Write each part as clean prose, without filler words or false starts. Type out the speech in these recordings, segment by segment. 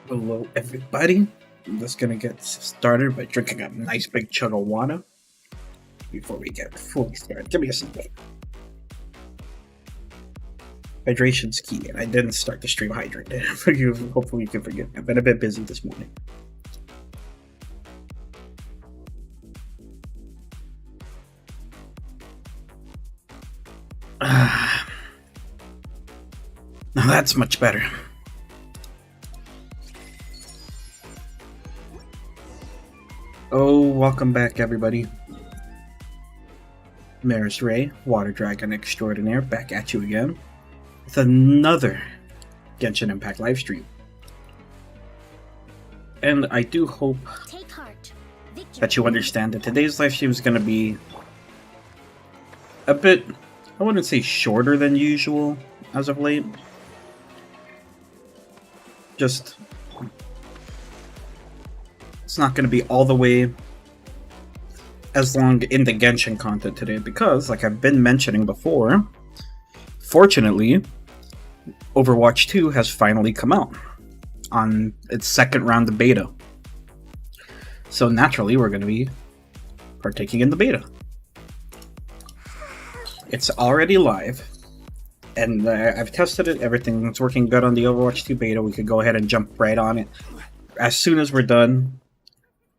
Hello, everybody. I'm just gonna get started by drinking a nice big chug of water before we get fully started. Give me a second. Hydration's key, and I didn't start the stream hydrated. Hopefully, you can forgive me. I've been a bit busy this morning. Now that's much better. Oh, welcome back, everybody. Maris Rey, Water Dragon Extraordinaire, back at you again with another Genshin Impact livestream. And I do hope that you understand that today's livestream is going to be a bit, I wouldn't say shorter than usual as of late. Just, it's not going to be all the way as long in the Genshin content today because, like I've been mentioning before, fortunately, Overwatch 2 has finally come out on its second round of beta. So naturally, we're going to be partaking in the beta. It's already live, and I've tested it. Everything's working good on the Overwatch 2 beta. We could go ahead and jump right on it as soon as we're done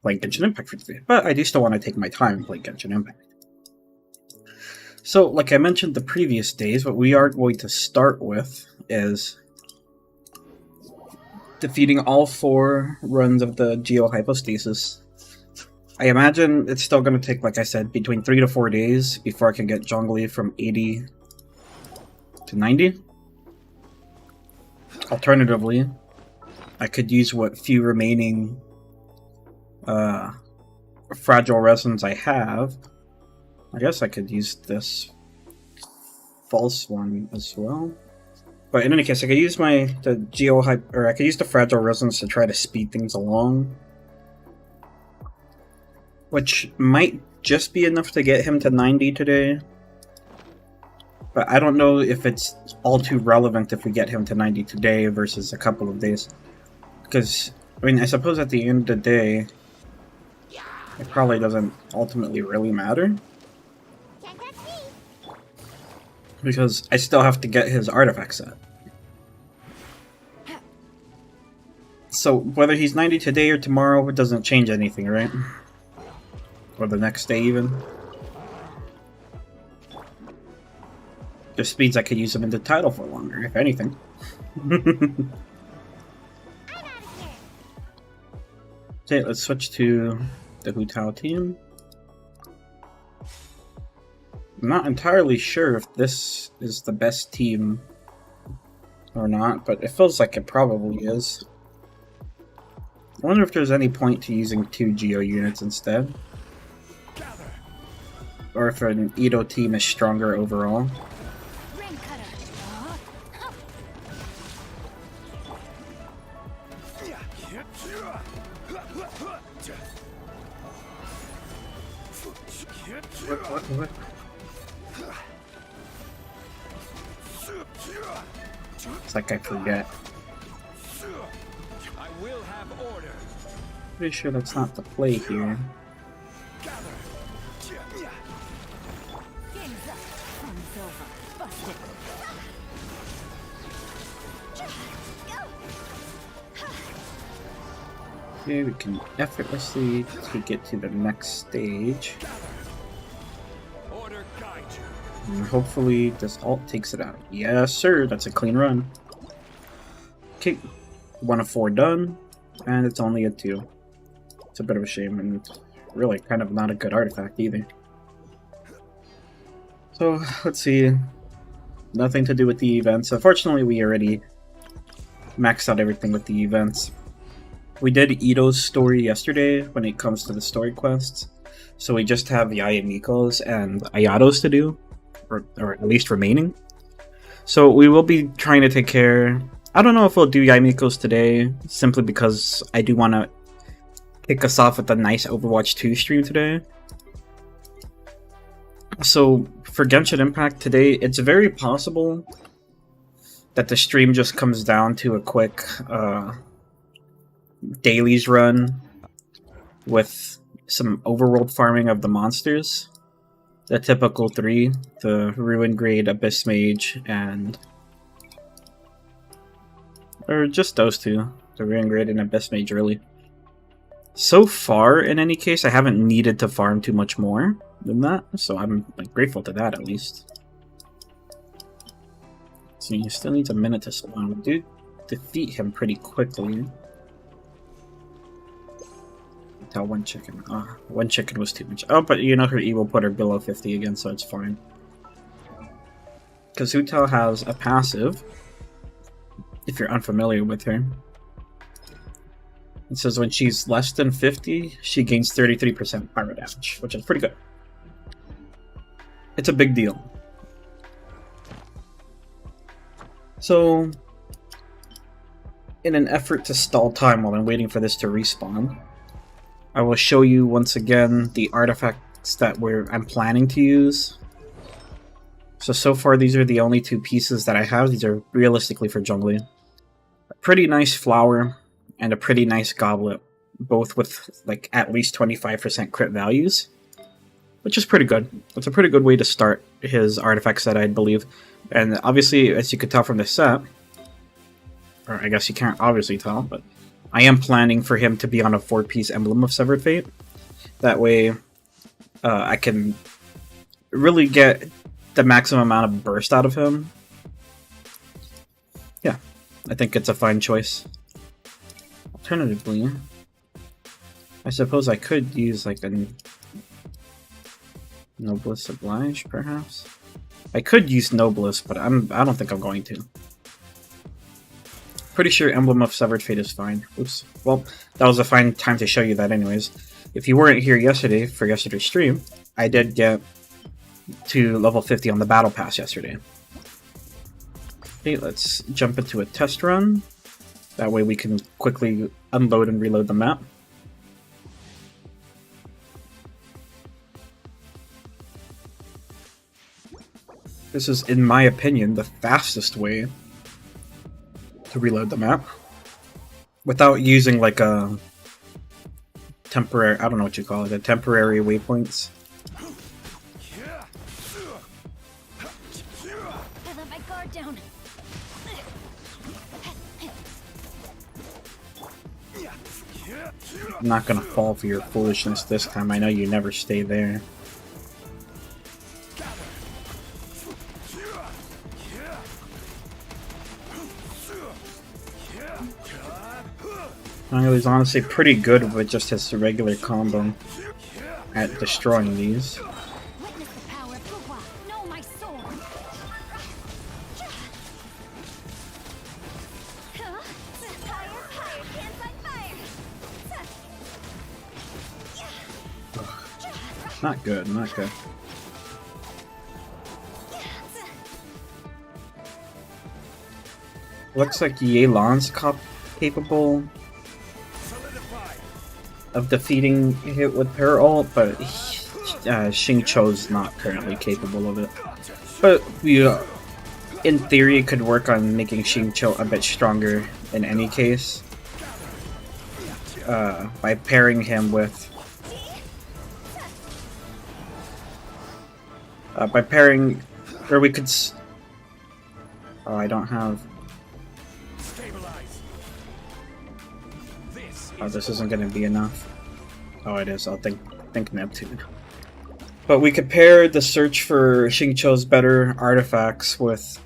playing Genshin Impact for today. But I do still want to take my time and play Genshin Impact. So, like I mentioned the previous days, what we are going to start with is defeating all 4 runs of the Geohypostasis. I imagine it's still going to take, like I said, between 3 to 4 days before I can get Zhongli from 80 to 90. Alternatively, I could use what few remaining fragile resins I have. I guess I could use this false one as well. But in any case, I could use I could use the fragile resins to try to speed things along, which might just be enough to get him to 90 today. But I don't know if it's all too relevant if we get him to 90 today versus a couple of days. Because, I mean, I suppose at the end of the day, it probably doesn't ultimately really matter. Because I still have to get his artifact set. So, whether he's 90 today or tomorrow, it doesn't change anything, right? Or the next day, even. Just means I could use him in the title for longer, if anything. Okay, let's switch to the Hu Tao team. I'm not entirely sure if this is the best team or not, but it feels like it probably is. I wonder if there's any point to using 2 Geo units instead. Or if an Edo team is stronger overall. What? It's like I forget. Pretty sure that's not the play here. Okay, we can effortlessly get to the next stage. And hopefully this ult takes it out. Yes, sir, that's a clean run. Okay, 1 of 4 done, and it's only a 2. It's a bit of a shame, and really kind of not a good artifact either. So, let's see. Nothing to do with the events. Unfortunately, we already maxed out everything with the events. We did Ito's story yesterday when it comes to the story quests, so we just have Yayamiko's and Ayato's to do. Or at least remaining. So we will be trying to take care. I don't know if we'll do Yamiko's today, simply because I do want to kick us off with a nice Overwatch 2 stream today. So for Genshin Impact today, it's very possible that the stream just comes down to a quick dailies run with some overworld farming of the monsters. The typical 3, the Ruin Grade, Abyss Mage, and... or just those 2, the Ruin Grade and Abyss Mage, really. So far, in any case, I haven't needed to farm too much more than that, so I'm grateful to that, at least. So he still needs a minute to spawn. We do defeat him pretty quickly. Tell one chicken. One chicken was too much. Oh, but you know her E will put her below 50 again, so it's fine. Kazuto has a passive, if you're unfamiliar with her. It says when she's less than 50, she gains 33% pyro damage, which is pretty good. It's a big deal. So, in an effort to stall time while I'm waiting for this to respawn, I will show you once again the artifacts that I'm planning to use. So far these are the only 2 pieces that I have. These are realistically for jungling. A pretty nice flower and a pretty nice goblet, both with like at least 25% crit values, which is pretty good. It's a pretty good way to start his artifact set, I believe. And obviously, as you could tell from this set, or I guess you can't obviously tell, but I am planning for him to be on a 4-piece Emblem of Severed Fate. That way, I can really get the maximum amount of burst out of him. Yeah, I think it's a fine choice. Alternatively, I suppose I could use like a Noblesse Oblige, perhaps? I could use Noblesse, but I don't think I'm going to. Pretty sure Emblem of Severed Fate is fine. Oops. Well, that was a fine time to show you that anyways. If you weren't here yesterday, for yesterday's stream, I did get to level 50 on the Battle Pass yesterday. Okay, let's jump into a test run. That way we can quickly unload and reload the map. This is, in my opinion, the fastest way to reload the map without using like a temporary, I don't know what you call it, a temporary waypoints. I let my guard down. I'm not gonna fall for your foolishness this time. I know you never stay there. He's honestly pretty good with just his regular combo at destroying these. Witness the power of Fuwa. Know my sword. Fire, fire, can't fight fire. Not good, not good. Looks like Yelan's capable of defeating it with her ult, but Xingqiu's not currently capable of it. But we, in theory, could work on making Xingqiu a bit stronger in any case by pairing him with or we could. Oh, I don't have. Oh, this isn't going to be enough. Oh, it is. I'll think Neptune. But we could pair the search for Xingqiu's better artifacts with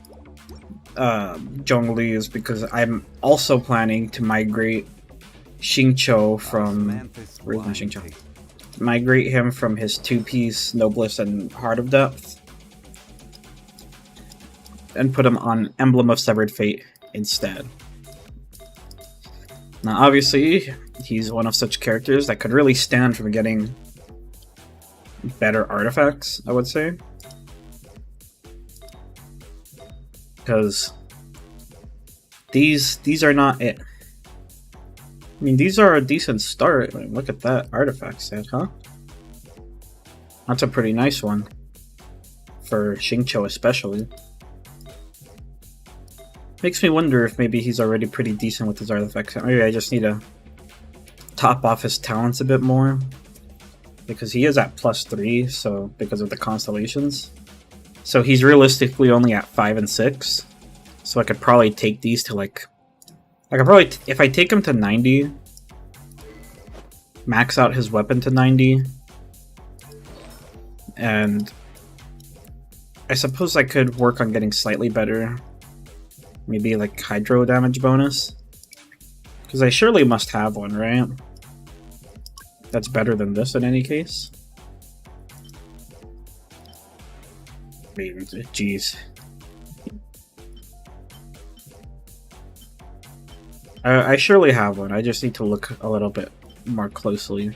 Zhongli's, because I'm also planning to migrate Xingqiu from... Where's my Xingqiu? Migrate him from his 2-piece Noblesse and Heart of Depth and put him on Emblem of Severed Fate instead. Now, obviously, he's one of such characters that could really stand from getting better artifacts, I would say. Because these are not it. I mean, these are a decent start. I mean, look at that artifact set, huh? That's a pretty nice one. For Xingqiu especially. Makes me wonder if maybe he's already pretty decent with his artifacts. Maybe I just need to top off his talents a bit more, because he is at +3, so because of the constellations. So he's realistically only at 5 and 6. So I could probably take these to like... I could probably, if I take him to 90, max out his weapon to 90, and I suppose I could work on getting slightly better, maybe like hydro damage bonus, because I surely must have one, right? That's better than this in any case. I mean, jeez. I surely have one, I just need to look a little bit more closely.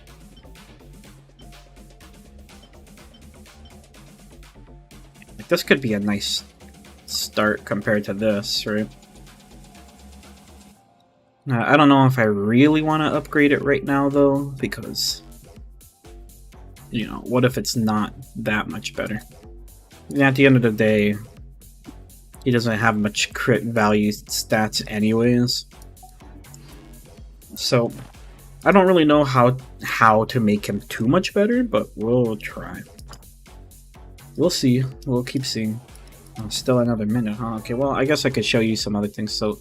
Like, this could be a nice start compared to this, right? I don't know if I really want to upgrade it right now, though, because, you know, what if it's not that much better? And at the end of the day, he doesn't have much crit value stats anyways. So, I don't really know how to make him too much better, but we'll try. We'll see. We'll keep seeing. Oh, still another minute, huh? Okay, well, I guess I could show you some other things. So,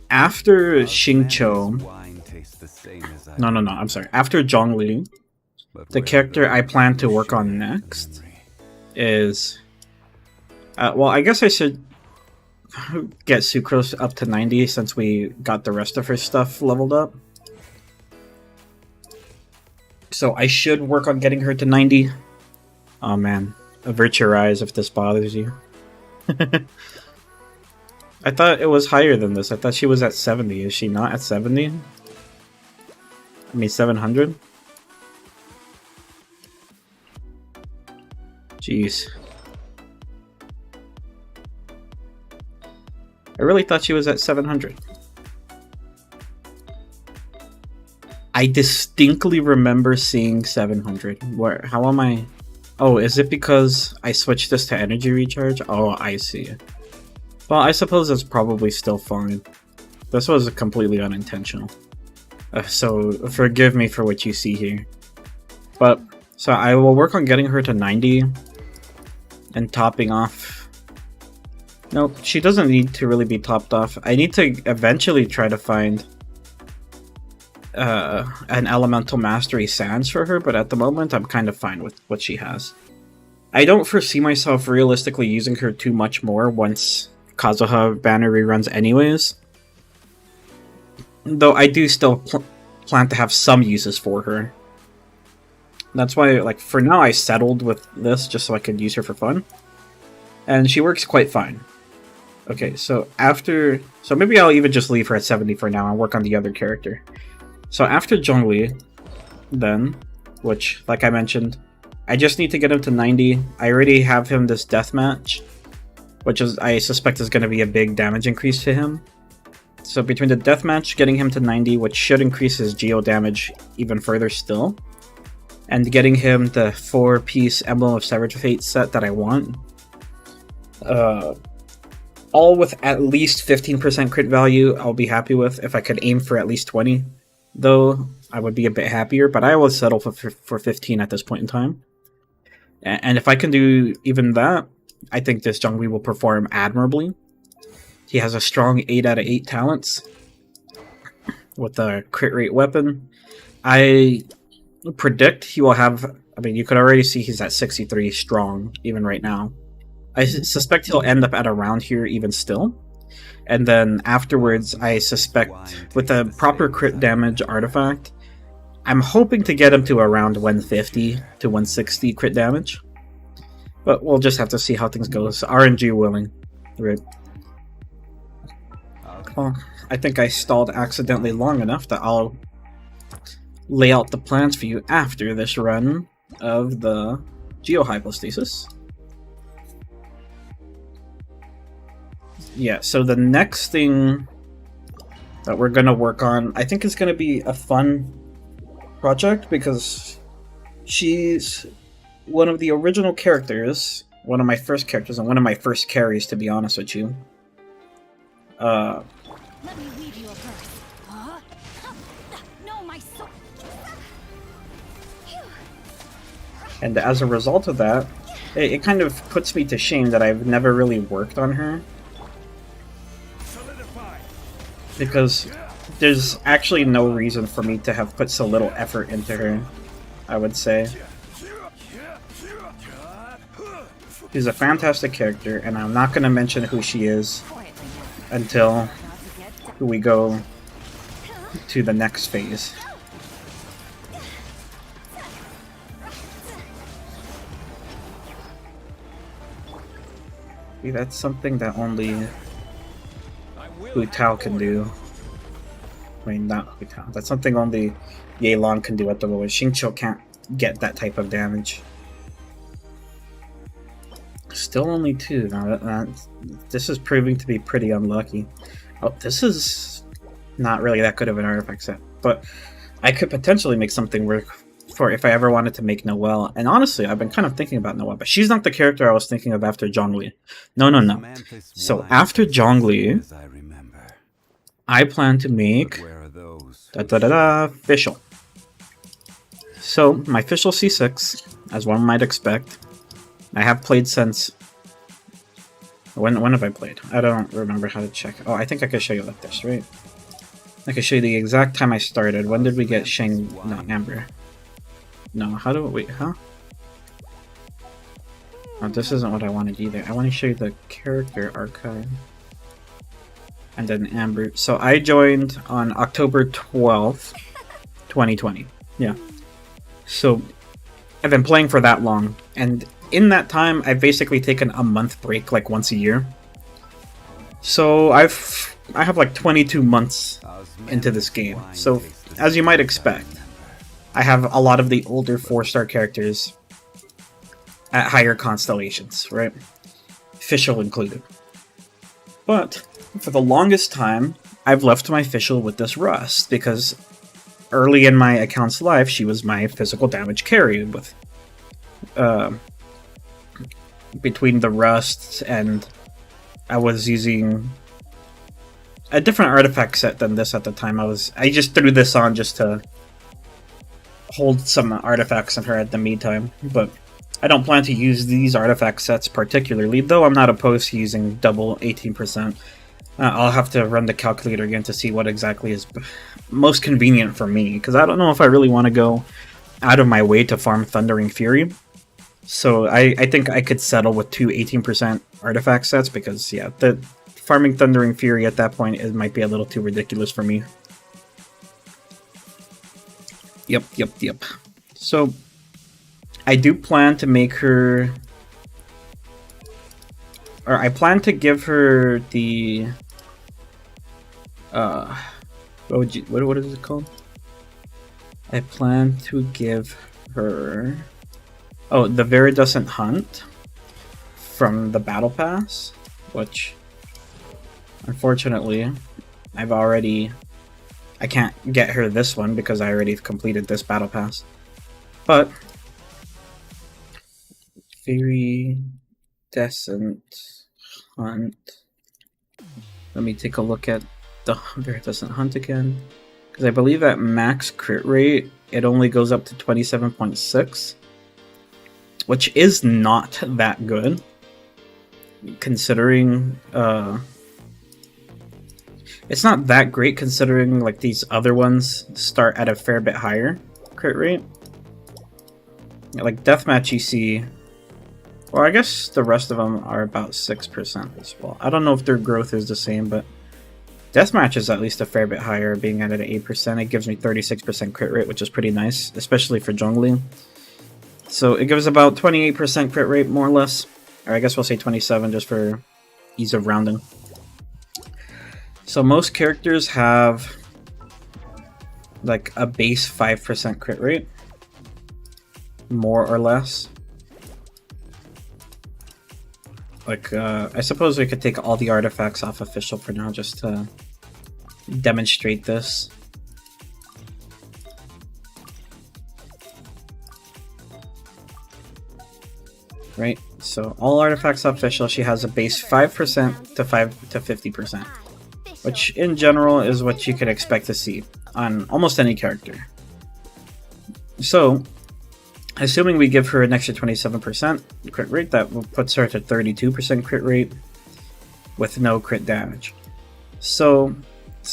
after Xingqiu... No, I'm sorry. After Zhongli, the character I plan to work on next is... well, I guess I should get Sucrose up to 90 since we got the rest of her stuff leveled up. So I should work on getting her to 90. Oh man, avert your eyes if this bothers you. I thought it was higher than this. I thought she was at 70. Is she not at 70? I mean 700? Jeez. I really thought she was at 700. I distinctly remember seeing 700. Where? How am I? Oh, is it because I switched this to energy recharge? Oh, I see. Well, I suppose it's probably still fine. This was completely unintentional. So forgive me for what you see here. But, so I will work on getting her to 90 and topping off. Nope, she doesn't need to really be topped off. I need to eventually try to find an Elemental Mastery Sans for her, but at the moment I'm kind of fine with what she has. I don't foresee myself realistically using her too much more once Kazuha banner reruns anyways. Though I do still plan to have some uses for her. That's why, like, for now I settled with this just so I could use her for fun. And she works quite fine. Okay, so after... So maybe I'll even just leave her at 70 for now and work on the other character. So after Zhongli, then, which, like I mentioned, I just need to get him to 90. I already have him this deathmatch, which is I suspect is going to be a big damage increase to him. So between the deathmatch, getting him to 90, which should increase his geo damage even further still, and getting him the 4-piece Emblem of Severed Fate set that I want, all with at least 15% crit value, I'll be happy with. If I could aim for at least 20, though, I would be a bit happier, but I will settle for 15 at this point in time. And if I can do even that, I think this Zhongli will perform admirably. He has a strong 8 out of 8 talents with a crit rate weapon. I predict he will have... I mean, you could already see he's at 63 strong, even right now. I suspect he'll end up at around here even still. And then afterwards, I suspect with a proper crit damage artifact, I'm hoping to get him to around 150 to 160 crit damage. But we'll just have to see how things go. So RNG willing. Right. Well, I think I stalled accidentally long enough that I'll lay out the plans for you after this run of the Geohypostasis. Yeah, so the next thing that we're going to work on, I think is going to be a fun project because she's one of the original characters, one of my first characters, and one of my first carries, to be honest with you. Let me weave you a verse. Huh? No, my soul. And as a result of that, it kind of puts me to shame that I've never really worked on her. Because there's actually no reason for me to have put so little effort into her, I would say. She's a fantastic character, and I'm not going to mention who she is until we go to the next phase. See, that's something that only Hu Tao can do. I mean, not Hu Tao. That's something only Ye Long can do at the moment. Xingqiu can't get that type of damage. Still only 2. Now, this is proving to be pretty unlucky. Oh, this is not really that good of an artifact set, but I could potentially make something work for if I ever wanted to make Noelle. And honestly, I've been kind of thinking about Noelle, but she's not the character I was thinking of after Zhongli. No. So after Zhongli, I plan to make Fischl. So my Fischl C6, as one might expect, I have played since... When have I played? I don't remember how to check. Oh, I think I could show you like this, right? I can show you the exact time I started. When did we get No, Amber. No, how do we... Huh? Oh, this isn't what I wanted either. I want to show you the character archive. And then Amber. So I joined on October 12th, 2020. Yeah. So I've been playing for that long. And in that time, I've basically taken a month break like once a year. So I have like 22 months into this game. So as you might expect, I have a lot of the older 4-star characters at higher constellations, right? Fischl included. But for the longest time, I've left my Fischl with this Rust, because early in my account's life, she was my physical damage carry with between the Rust and I was using a different artifact set than this at the time. I just threw this on just to hold some artifacts on her at the meantime, but I don't plan to use these artifact sets particularly, though I'm not opposed to using double 18%. I'll have to run the calculator again to see what exactly is most convenient for me, because I don't know if I really want to go out of my way to farm Thundering Fury. So I think I could settle with 2 18% artifact sets, because yeah, the farming Thundering Fury at that point, it might be a little too ridiculous for me. Yep. So I do plan to make her, or I plan to give her the what is it called? I plan to give her the Viridescent Hunt from the Battle Pass, which unfortunately I can't get her this one because I already completed this Battle Pass. But Viridescent Hunt. Let me take a look at the Viridescent Hunt again, because I believe at max crit rate it only goes up to 27.6, which is not that good considering it's not that great considering like these other ones start at a fair bit higher crit rate. Like Deathmatch, you see, well, I guess the rest of them are about 6% as well. I don't know if their growth is the same, but Deathmatch is at least a fair bit higher, being at an 8%. It gives me 36% crit rate, which is pretty nice, especially for Zhongli. So it gives about 28% crit rate, more or less. Or I guess we'll say 27 just for ease of rounding. So most characters have like a base 5% crit rate, more or less. Like, I suppose we could take all the artifacts off of Fischl for now just to demonstrate this. Right, so all artifacts off Fischl, she has a base 5% to 50%, which in general is what you could expect to see on almost any character. So Assuming we give her an extra 27% crit rate, that puts her to 32% crit rate with no crit damage. So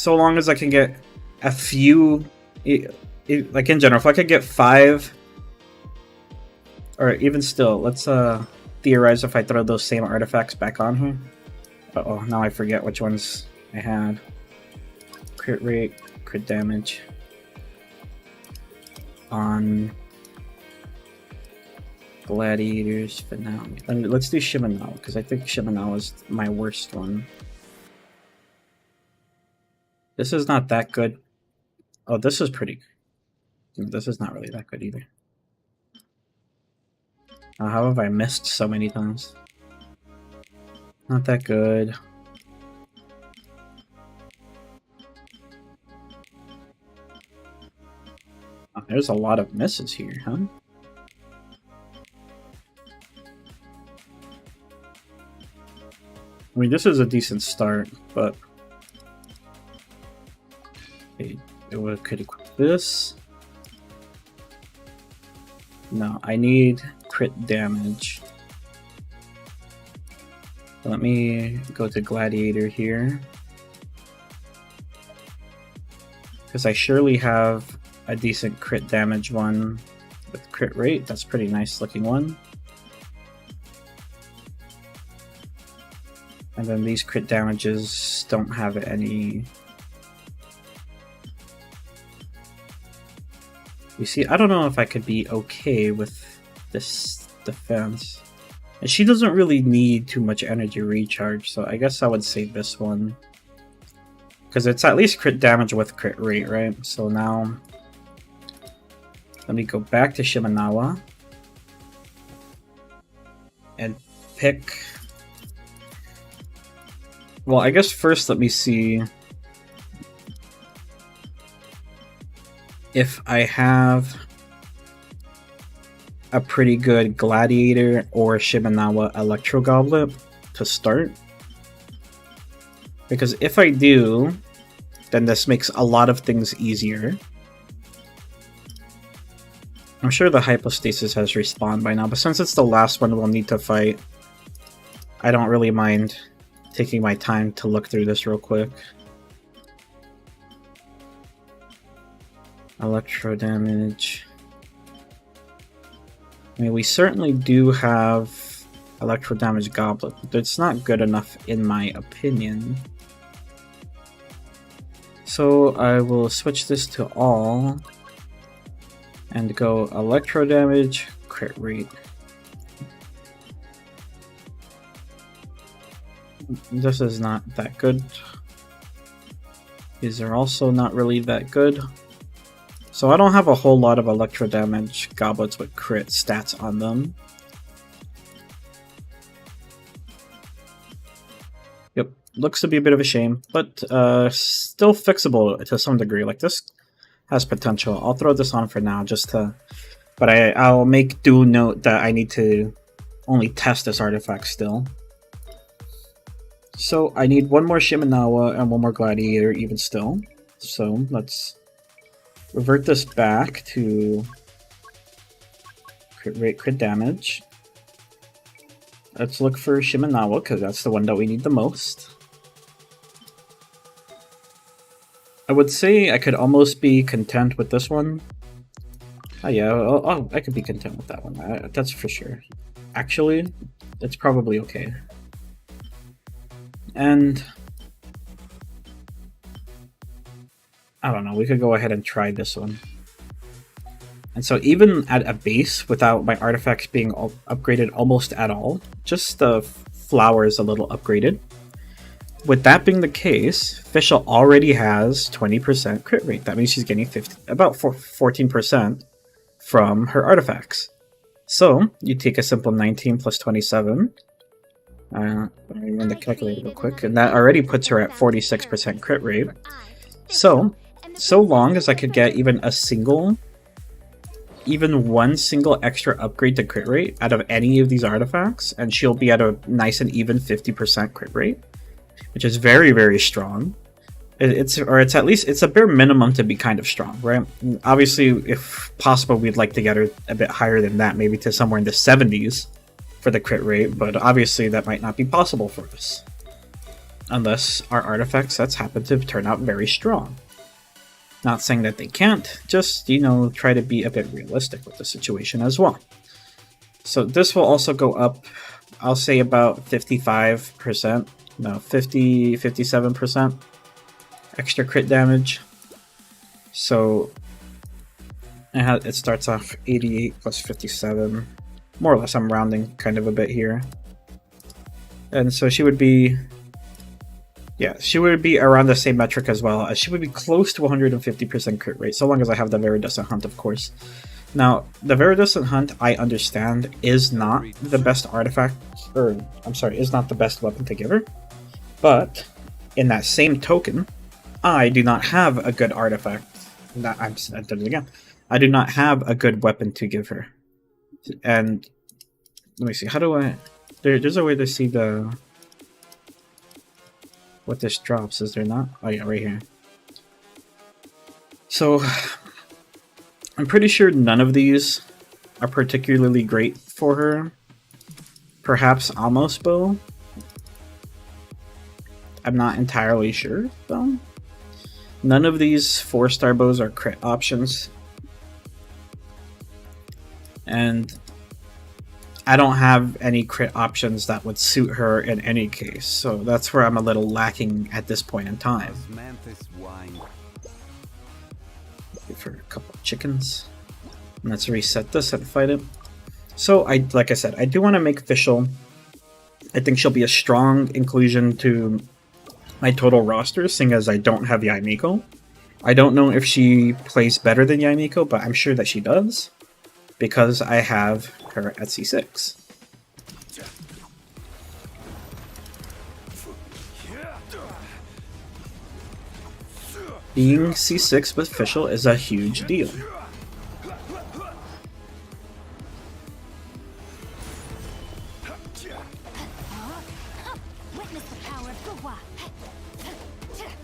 long as I can get a few, like in general, if I could get 5, or even still, let's theorize if I throw those same artifacts back on her. Uh-oh, now I forget which ones I had. Crit rate, crit damage on Gladiators Finale. Let's do Shimenawa, because I think Shimenawa is my worst one. This is not that good. Oh, this is pretty good. This is not really that good either. How have I missed so many times? Not that good. Oh, there's a lot of misses here, huh? I mean, this is a decent start, but okay, it could equip this. No, I need crit damage. Let me go to Gladiator here, because I surely have a decent crit damage one with crit rate. That's a pretty nice looking one. And then these crit damages don't have any. You see, I don't know if I could be okay with this defense. And she doesn't really need too much energy recharge, so I guess I would save this one. Because it's at least crit damage with crit rate, right? So now, let me go back to Shimenawa and pick. Well, I guess first let me see if I have a pretty good Gladiator or Shimenawa Electro Goblet to start. Because if I do, then this makes a lot of things easier. I'm sure the Hypostasis has respawned by now, but since it's the last one we'll need to fight, I don't really mind taking my time to look through this real quick. Electro damage. I mean, we certainly do have Electro damage Goblet, but it's not good enough in my opinion. So I will switch this to all and go Electro damage, crit rate. This is not that good. These are also not really that good. So I don't have a whole lot of Electro damage goblets with crit stats on them. Yep, looks to be a bit of a shame, but still fixable to some degree. Like, this has potential. I'll throw this on for now just to... But I'll make due note that I need to only test this artifact still. So I need one more Shimenawa and one more Gladiator even still. So let's revert this back to crit rate, crit damage. Let's look for Shimenawa because that's the one that we need the most. I would say I could almost be content with this one. Oh yeah, I could be content with that one. That's for sure. Actually, it's probably okay. And I don't know, we could go ahead and try this one. And so even at a base, without my artifacts being upgraded almost at all, just the flower is a little upgraded. With that being the case, Fischl already has 20% crit rate. That means she's getting about 14% from her artifacts. So you take a simple 19 plus 27. Let me run the calculator real quick, and that already puts her at 46% crit rate. So long as I could get even one single extra upgrade to crit rate out of any of these artifacts, and she'll be at a nice and even 50% crit rate, which is very, very strong. It's at least it's a bare minimum to be kind of strong, right? Obviously, if possible, we'd like to get her a bit higher than that, maybe to somewhere in the 70s for the crit rate, but obviously that might not be possible for us. Unless our artifact sets happen to turn out very strong. Not saying that they can't, just, you know, try to be a bit realistic with the situation as well. So this will also go up, I'll say about 55%, no, 57% extra crit damage. So it starts off 88 plus 57, more or less. I'm rounding kind of a bit here. And so she would be, yeah, she would be around the same metric as well. She would be close to 150% crit rate, so long as I have the Viridescent Hunt, of course. Now, the Viridescent Hunt, I understand, is not the best artifact, or, I'm sorry, is not the best weapon to give her. But, in that same token, I do not have a good artifact. I did it again. I do not have a good weapon to give her. And, let me see, how do I... There's a way to see the... what this drops, is there not? Oh yeah, right here. So, I'm pretty sure none of these are particularly great for her. Perhaps Almost Bow. I'm not entirely sure, though. None of these 4-star bows are crit options. And I don't have any crit options that would suit her in any case, so that's where I'm a little lacking at this point in time. Wait for a couple of chickens. And let's reset this and fight it. So, like I said, I do want to make Fischl. I think she'll be a strong inclusion to my total roster, seeing as I don't have Yaimiko. I don't know if she plays better than Yaimiko, but I'm sure that she does, because I have her at C6. Being C6 with Fischl is a huge deal.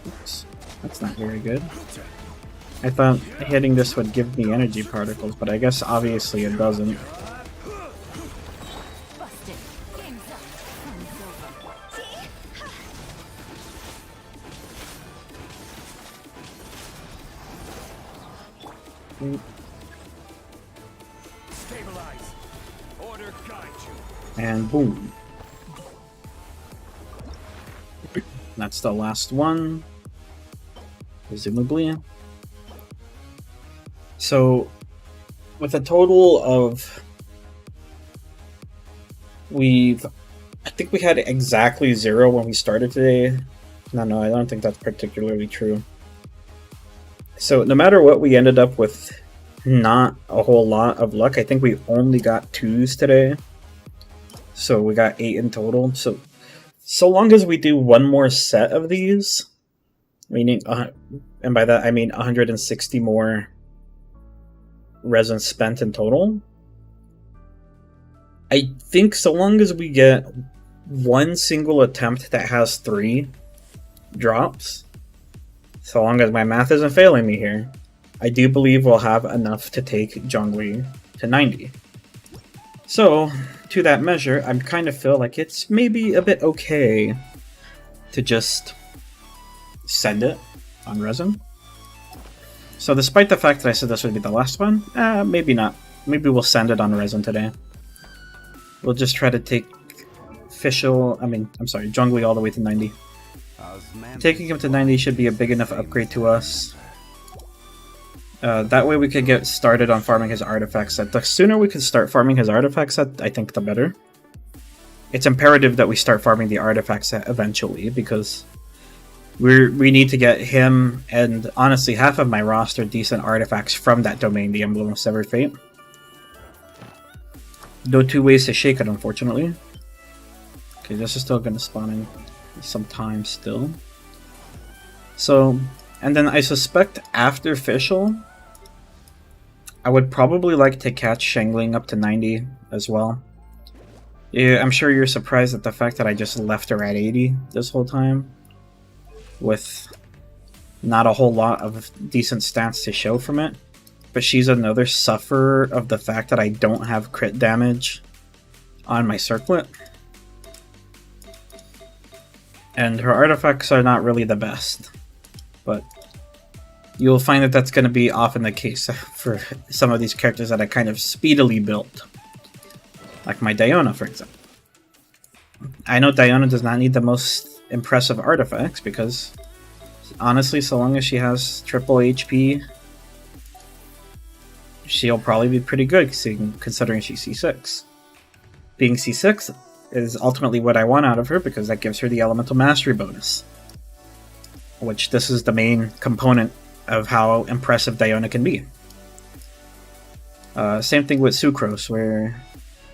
Oops, that's not very good. I thought hitting this would give me energy particles, but I guess obviously it doesn't. And boom. That's the last one, presumably. So, with a total of, I think we had exactly 0 when we started today. No, I don't think that's particularly true. So, no matter what, we ended up with not a whole lot of luck. I think we only got 2s today. So, we got 8 in total. So long as we do one more set of these, meaning, and by that I mean 160 more resin spent in total, I think so long as we get one single attempt that has 3 drops, so long as my math isn't failing me here, I do believe we'll have enough to take Zhongli to 90. So, to that measure, I kind of feel like it's maybe a bit okay to just send it on resin. So despite the fact that I said this would be the last one, maybe not. Maybe we'll send it on resin today. We'll just try to take Zhongli all the way to 90. Taking him to 90 should be a big enough upgrade to us. That way we could get started on farming his artifact set. The sooner we can start farming his artifact set, I think the better. It's imperative that we start farming the artifact set eventually, because we need to get him, and honestly half of my roster, decent artifacts from that domain, the Emblem of Severed Fate. No 2 ways to shake it, unfortunately. Okay, this is still going to spawn in some time still. So, and then I suspect after Fischl, I would probably like to catch Shangling up to 90 as well. Yeah, I'm sure you're surprised at the fact that I just left her at 80 this whole time. With not a whole lot of decent stats to show from it. But she's another sufferer of the fact that I don't have crit damage on my circlet. And her artifacts are not really the best. But you'll find that that's going to be often the case for some of these characters that I kind of speedily built. Like my Diona, for example. I know Diona does not need the most impressive artifacts because, honestly, so long as she has triple HP, she'll probably be pretty good considering she's C6. Being C6 is ultimately what I want out of her because that gives her the Elemental Mastery bonus. Which this is the main component of how impressive Diona can be. Same thing with Sucrose,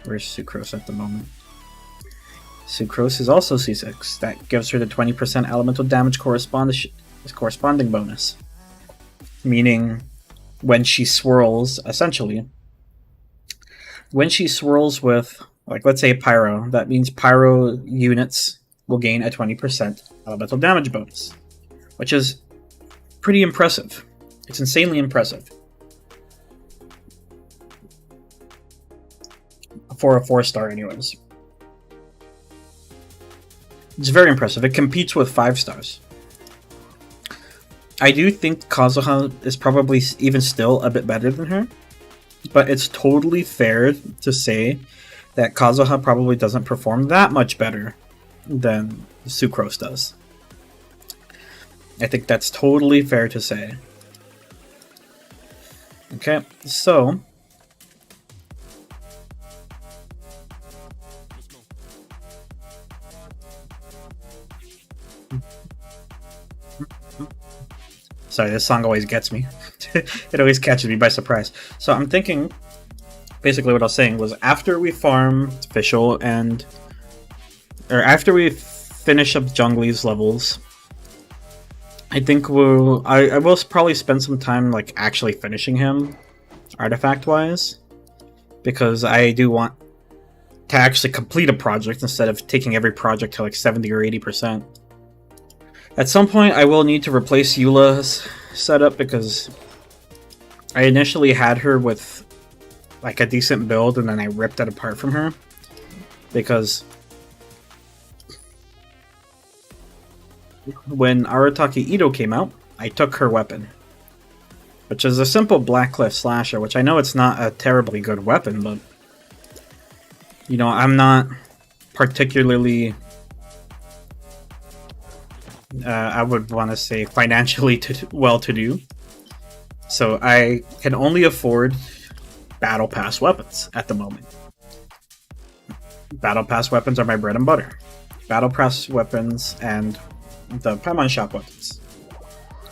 where's Sucrose at the moment? Sucrose is also C6. That gives her the 20% elemental damage corresponding bonus. Meaning, when she swirls, essentially, when she swirls with, like, let's say Pyro, that means Pyro units will gain a 20% elemental damage bonus. Which is pretty impressive. It's insanely impressive. For a 4-star anyways. It's very impressive. It competes with 5 stars. I do think Kazuha is probably even still a bit better than her. But it's totally fair to say that Kazuha probably doesn't perform that much better than Sucrose does. I think that's totally fair to say. Okay, so sorry, this song always gets me. It always catches me by surprise. So I'm thinking, basically what I was saying was after we farm Official or after we finish up Zhongli's levels, I think I will probably spend some time like actually finishing him, artifact-wise, because I do want to actually complete a project instead of taking every project to like 70 or 80%. At some point, I will need to replace Eula's setup because I initially had her with like a decent build and then I ripped it apart from her because when Arataki Ito came out, I took her weapon, which is a simple Black Cliff Slasher, which I know it's not a terribly good weapon, but you know, I'm not particularly I would want to say financially well-to-do, so I can only afford Battle Pass weapons at the moment. Battle Pass weapons are my bread and butter. Battle Pass weapons and the Paimon Shop weapons.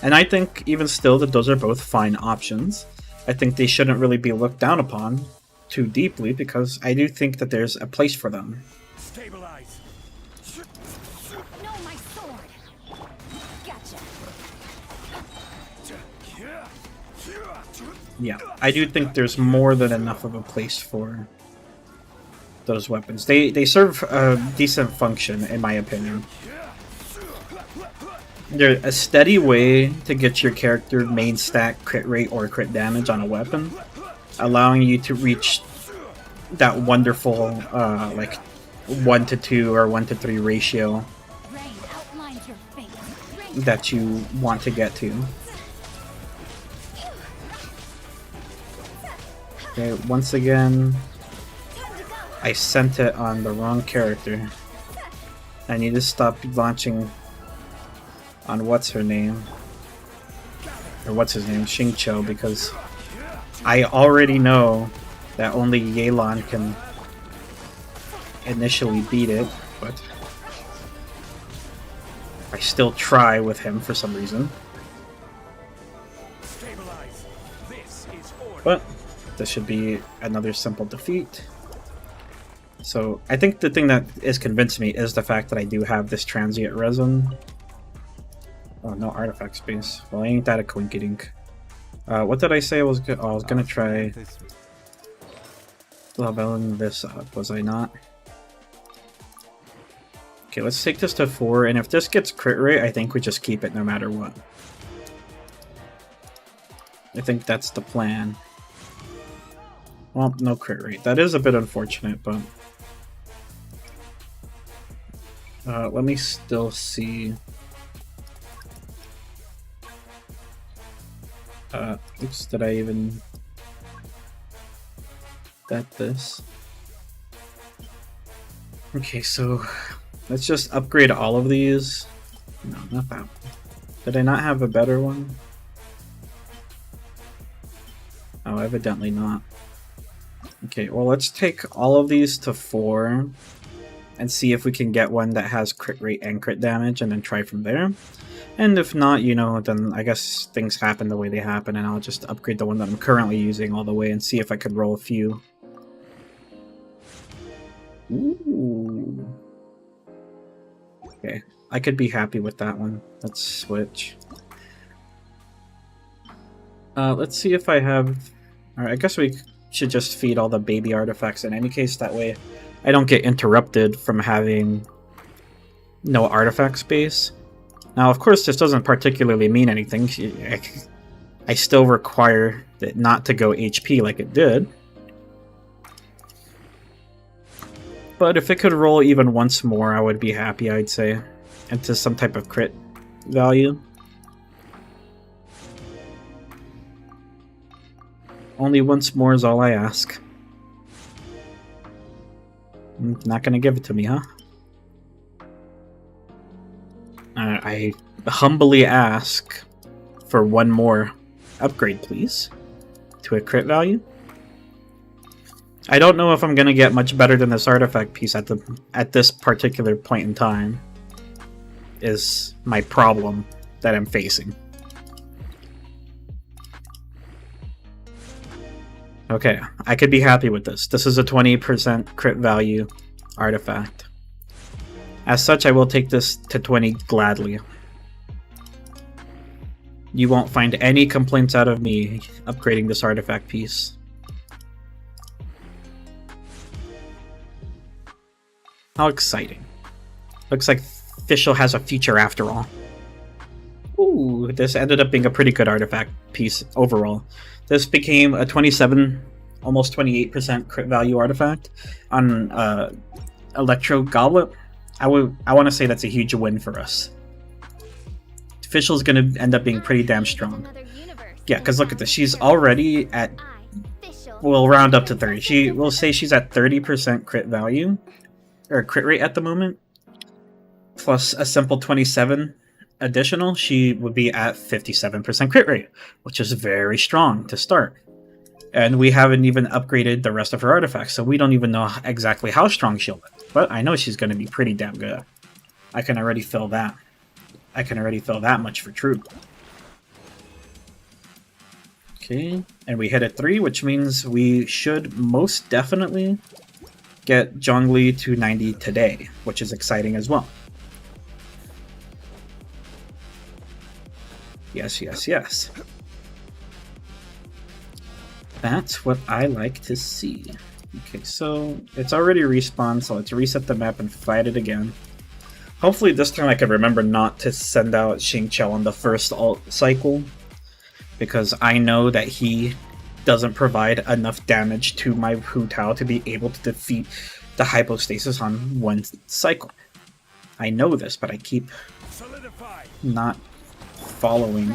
And I think even still that those are both fine options. I think they shouldn't really be looked down upon too deeply because I do think that there's a place for them. Stabilize. No, my sword. Gotcha. Yeah, I do think there's more than enough of a place for those weapons. They serve a decent function, in my opinion. They're a steady way to get your character main stat crit rate or crit damage on a weapon, allowing you to reach that wonderful like 1-to-2 or 1-to-3 ratio that you want to get to. Okay, once again, I sent it on the wrong character. I need to stop launching on what's her name, or what's his name, Xingqiu, because I already know that only Yelan can initially beat it, but I still try with him for some reason. But this should be another simple defeat. So I think the thing that is convincing me is the fact that I do have this transient resin. Oh, no artifact space. Well, ain't that a coinkydink. What did I say I was I was gonna try leveling this up, was I not? Okay, let's take this to 4, and if this gets crit rate, I think we just keep it no matter what. I think that's the plan. Well, no crit rate. That is a bit unfortunate, but... let me still see... oops, did I even... bet this? Okay, so... let's just upgrade all of these. No, not that one. Did I not have a better one? Oh, evidently not. Okay, well let's take all of these to 4 and see if we can get one that has crit rate and crit damage and then try from there. And if not, you know, then I guess things happen the way they happen and I'll just upgrade the one that I'm currently using all the way and see if I could roll a few. Ooh. Okay, I could be happy with that one. Let's switch. Let's see if I have... Alright, I guess we should just feed all the baby artifacts in any case, that way I don't get interrupted from having no artifact space. Now, of course, this doesn't particularly mean anything. I still require it not to go HP like it did. But if it could roll even once more, I would be happy, I'd say. Into some type of crit value. Only once more is all I ask. Not gonna give it to me, huh? I humbly ask for one more upgrade, please. To a crit value. I don't know if I'm gonna get much better than this artifact piece at this particular point in time. Is my problem that I'm facing. Okay, I could be happy with this. This is a 20% crit value artifact. As such, I will take this to 20 gladly. You won't find any complaints out of me upgrading this artifact piece. How exciting. Looks like Fischl has a future after all. Ooh, this ended up being a pretty good artifact piece overall. This became a 27, almost 28% crit value artifact on Electro Goblet. I want to say that's a huge win for us. Fischl's going to end up being pretty damn strong. Yeah, because look at this. She's already at... We'll round up to 30. We'll say she's at 30% crit value. Or crit rate at the moment. Plus a simple 27 additional, she would be at 57% crit rate, which is very strong to start. And we haven't even upgraded the rest of her artifacts, so we don't even know exactly how strong she'll be. But I know she's going to be pretty damn good. I can already feel that. I can already feel that much for true. Okay, and we hit a 3, which means we should most definitely get Zhongli to 90 today, which is exciting as well. Yes, yes, yes. That's what I like to see. Okay, so it's already respawned, so let's reset the map and fight it again. Hopefully this time I can remember not to send out Xingqiu on the first ult cycle, because I know that he doesn't provide enough damage to my Hu Tao to be able to defeat the hypostasis on one cycle. I know this, but I keep not following.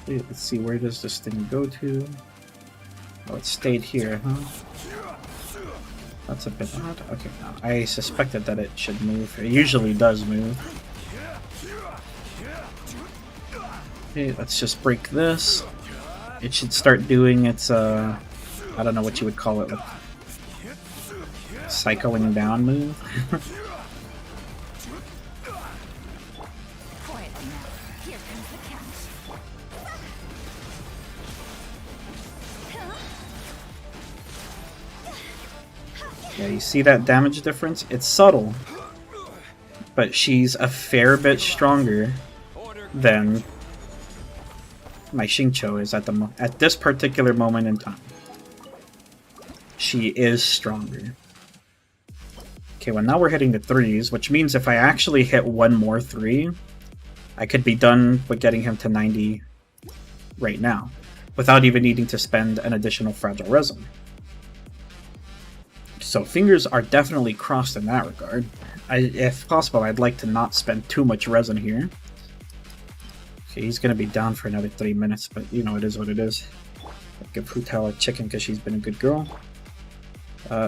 Let's see, where does this thing go to? Oh, it stayed here, huh? That's a bit odd. Okay, no, I suspected that it should move. It usually does move. Okay, let's just break this. It should start doing its, I don't know what you would call it, like, cycling down move. Yeah, you see that damage difference? It's subtle, but she's a fair bit stronger than my Xingqiu is at this particular moment in time. She is stronger. Okay, well now we're hitting the 3s, which means if I actually hit one more 3, I could be done with getting him to 90 right now, without even needing to spend an additional fragile resin. So fingers are definitely crossed in that regard. If possible, I'd like to not spend too much resin here. Okay, he's going to be down for another 3 minutes, but you know, it is what it is. I'll give Hutel a chicken because she's been a good girl.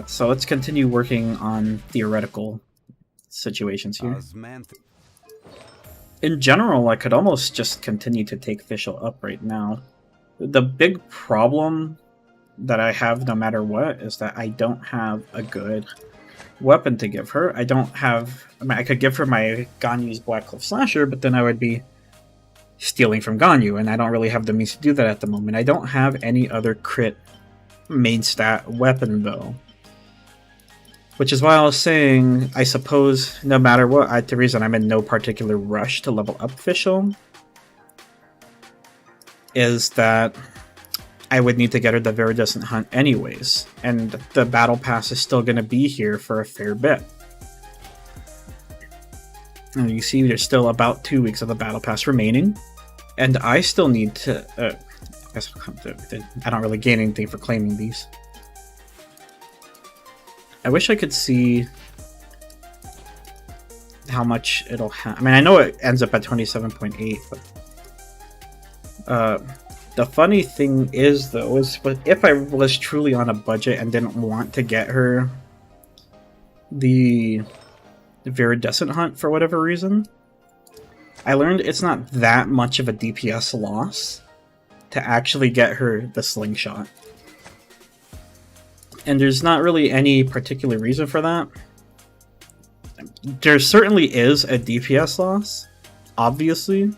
So let's continue working on theoretical situations here. In general, I could almost just continue to take Fischl up right now. The big problem that I have no matter what is that I don't have a good weapon to give her. I don't have... I mean, I could give her my Ganyu's Blackcliff Slasher, but then I would be stealing from Ganyu, and I don't really have the means to do that at the moment. I don't have any other crit main stat weapon, though. Which is why I was saying, I suppose, no matter what, the reason I'm in no particular rush to level up Fischl is that I would need to get her the Viridescent Hunt anyways, and the Battle Pass is still going to be here for a fair bit. And you see there's still about 2 weeks of the Battle Pass remaining, and I still need to... I don't really gain anything for claiming these. I wish I could see how much it'll have. I mean, I know it ends up at 27.8, but the funny thing is, though, is if I was truly on a budget and didn't want to get her the Viridescent Hunt for whatever reason, I learned it's not that much of a DPS loss to actually get her the Slingshot. And there's not really any particular reason for that. There certainly is a DPS loss, obviously,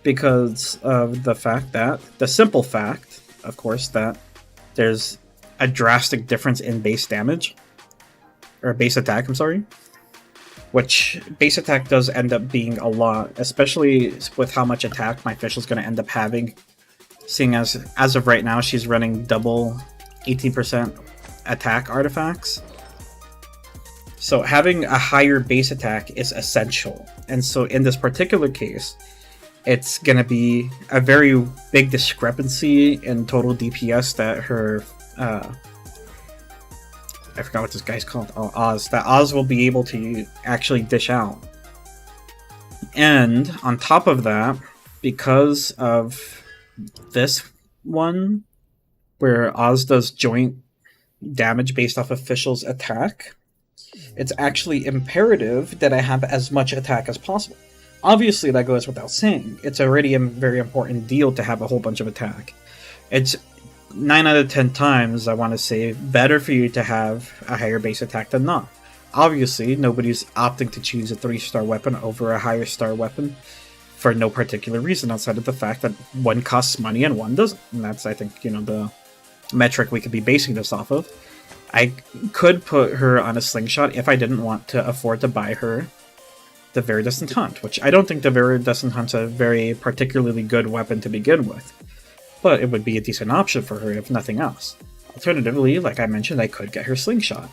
because of the fact that, the simple fact, of course, that there's a drastic difference in base damage, or base attack, I'm sorry, which base attack does end up being a lot, especially with how much attack my Fischl's going to end up having, seeing as of right now she's running double 18% attack artifacts. So having a higher base attack is essential. And so in this particular case, it's going to be a very big discrepancy in total DPS that her... I forgot what this guy's called. Oh, Oz. That Oz will be able to actually dish out. And on top of that, because of this one, where Oz does joint damage based off of Fischl's attack, it's actually imperative that I have as much attack as possible. Obviously, that goes without saying. It's already a very important deal to have a whole bunch of attack. It's 9 out of 10 times, I want to say, better for you to have a higher base attack than not. Obviously, nobody's opting to choose a 3-star weapon over a higher star weapon for no particular reason outside of the fact that one costs money and one doesn't. And that's, I think, you know, the metric we could be basing this off of. I could put her on a Slingshot if I didn't want to afford to buy her the Viridescent Hunt, which I don't think the Viridescent Hunt's a very particularly good weapon to begin with, but it would be a decent option for her if nothing else. Alternatively, like I mentioned, I could get her Slingshot,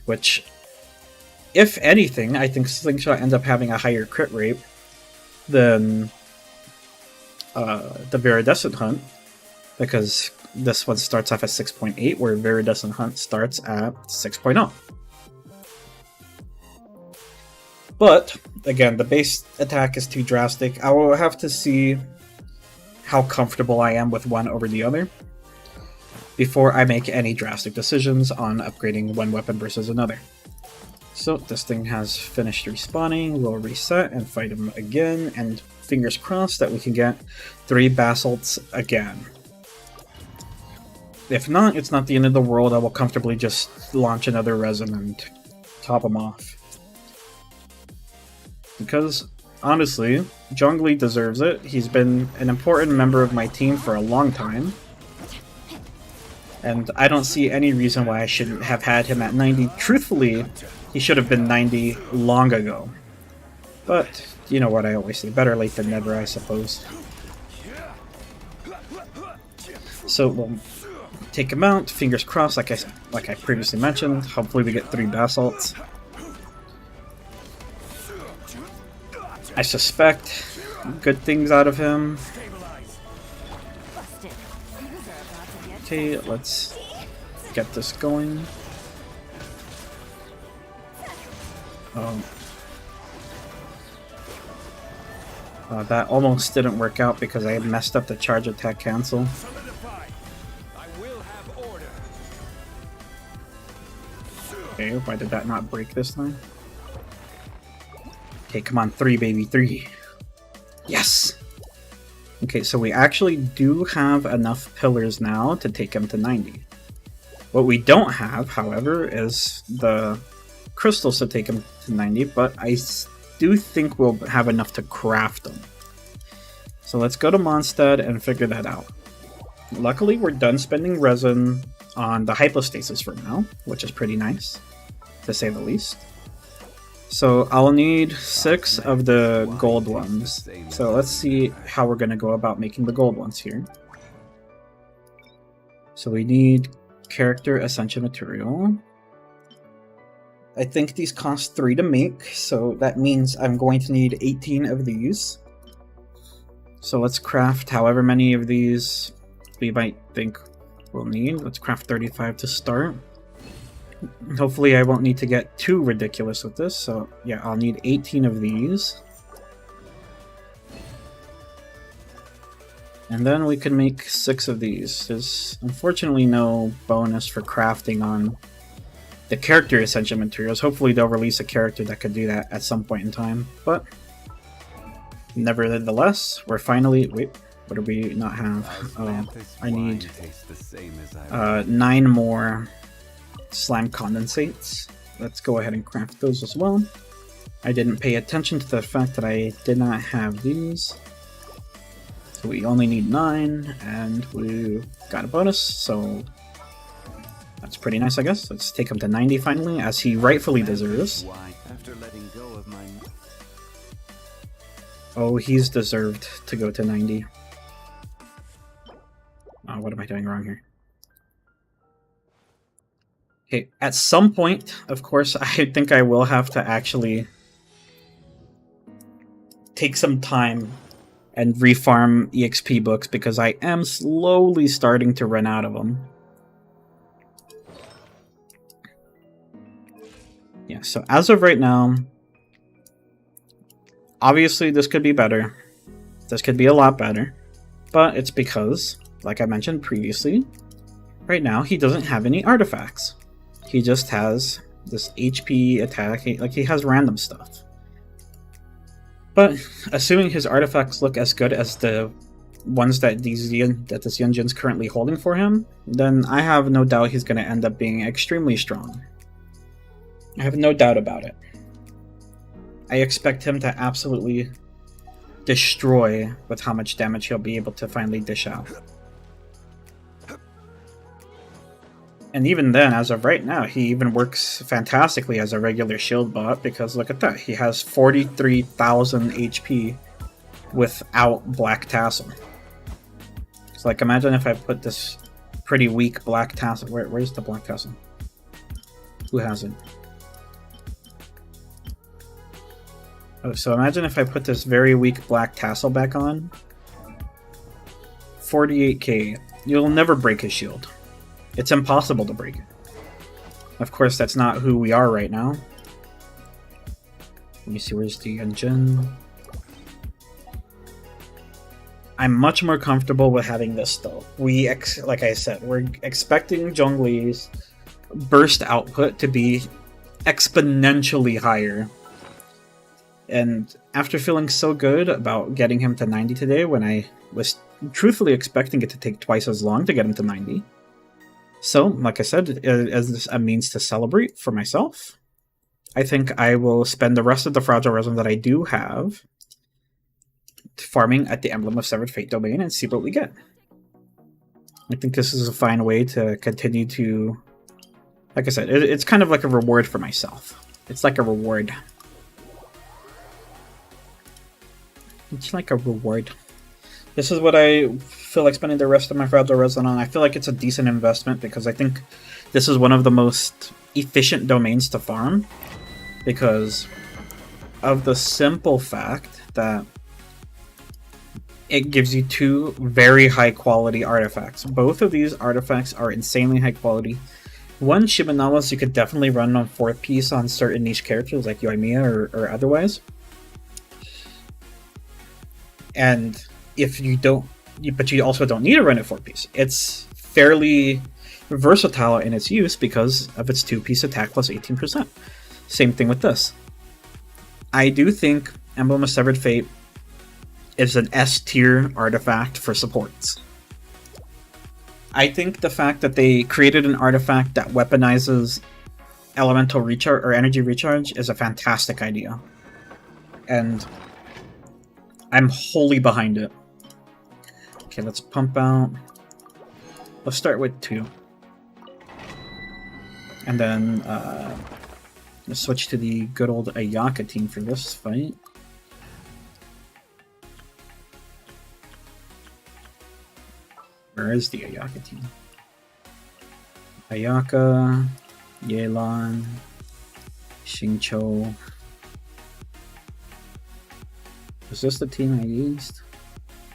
which, if anything, I think Slingshot ends up having a higher crit rate than the Viridescent Hunt, because this one starts off at 6.8, where Viridescent Hunt starts at 6.0. But, again, the base attack is too drastic. I will have to see how comfortable I am with one over the other before I make any drastic decisions on upgrading one weapon versus another. So, this thing has finished respawning. We'll reset and fight him again, and fingers crossed that we can get 3 basalts again. If not, it's not the end of the world. I will comfortably just launch another resin and top him off. Because, honestly, Zhongli deserves it. He's been an important member of my team for a long time. And I don't see any reason why I shouldn't have had him at 90. Truthfully, he should have been 90 long ago. But, you know what I always say, better late than never, I suppose. So, we'll take him out, fingers crossed, like I previously mentioned. Hopefully we get 3 basalts. I suspect good things out of him. Busted. These are about to get Okay, let's get this going. That almost didn't work out because I messed up the charge attack cancel. Solidified. I will have order. Okay, why did that not break this time? Okay, come on, 3, baby, 3. Yes! Okay, so we actually do have enough pillars now to take him to 90. What we don't have, however, is the crystals to take him to 90, but I do think we'll have enough to craft them. So let's go to Mondstadt and figure that out. Luckily, we're done spending resin on the hypostasis for now, which is pretty nice, to say the least. So I'll need 6 of the gold ones. So let's see how we're going to go about making the gold ones here. So we need character essential material. I think these cost 3 to make, so that means I'm going to need 18 of these. So let's craft however many of these we might think we'll need. Let's craft 35 to start. Hopefully I won't need to get too ridiculous with this, so yeah, I'll need 18 of these. And then we can make 6 of these. There's unfortunately no bonus for crafting on the character essential materials. Hopefully they'll release a character that could do that at some point in time, but nevertheless, we're finally... Wait, what do we not have? Oh, I need 9 more slime condensates. Let's go ahead and craft those as well. I didn't pay attention to the fact that I did not have these. So we only need 9, and we got a bonus, so that's pretty nice, I guess. Let's take him to 90 finally, as he rightfully deserves. After letting go of my... Oh, he's deserved to go to 90. Oh, what am I doing wrong here? Okay, at some point, of course, I think I will have to actually take some time and refarm EXP books, because I am slowly starting to run out of them. Yeah, so as of right now, obviously this could be better. This could be a lot better. But it's because, like I mentioned previously, right now he doesn't have any artifacts. He just has this HP attack, like he has random stuff. But assuming his artifacts look as good as the ones that this Yunjin's currently holding for him, then I have no doubt he's going to end up being extremely strong. I have no doubt about it. I expect him to absolutely destroy with how much damage he'll be able to finally dish out. And even then, as of right now, he even works fantastically as a regular shield bot, because look at that, he has 43,000 HP without Black Tassel. So like, imagine if I put this pretty weak Black Tassel, where's the Black Tassel? Who has it? Oh, so imagine if I put this very weak Black Tassel back on. 48k, you'll never break his shield. It's impossible to break it. Of course, that's not who we are right now. Let me see, where's the engine? I'm much more comfortable with having this, though. Like I said, we're expecting Zhongli's burst output to be exponentially higher. And after feeling so good about getting him to 90 today, when I was truthfully expecting it to take twice as long to get him to 90, so, like I said, as a means to celebrate for myself, I think I will spend the rest of the fragile resin that I do have farming at the Emblem of Severed Fate domain and see what we get. I think this is a fine way to continue to... Like I said, it's kind of like a reward for myself. It's like a reward. It's like a reward. This is what I feel like spending the rest of my fragile resin on. I feel like it's a decent investment because I think this is one of the most efficient domains to farm. Because of the simple fact that it gives you two very high quality artifacts. Both of these artifacts are insanely high quality. One, Shimenawas, you could definitely run on 4th piece on certain niche characters like Yoimiya or otherwise. And if you don't, but you also don't need to run it 4th piece. It's fairly versatile in its use because of its 2-piece attack plus 18%. Same thing with this. I do think Emblem of Severed Fate is an S tier artifact for supports. I think the fact that they created an artifact that weaponizes elemental recharge or energy recharge is a fantastic idea. And I'm wholly behind it. Okay, let's pump out. Let's start with 2. And then let's switch to the good old Ayaka team for this fight. Where is the Ayaka team? Ayaka, Yelan, Xingqiu. Was this the team I used?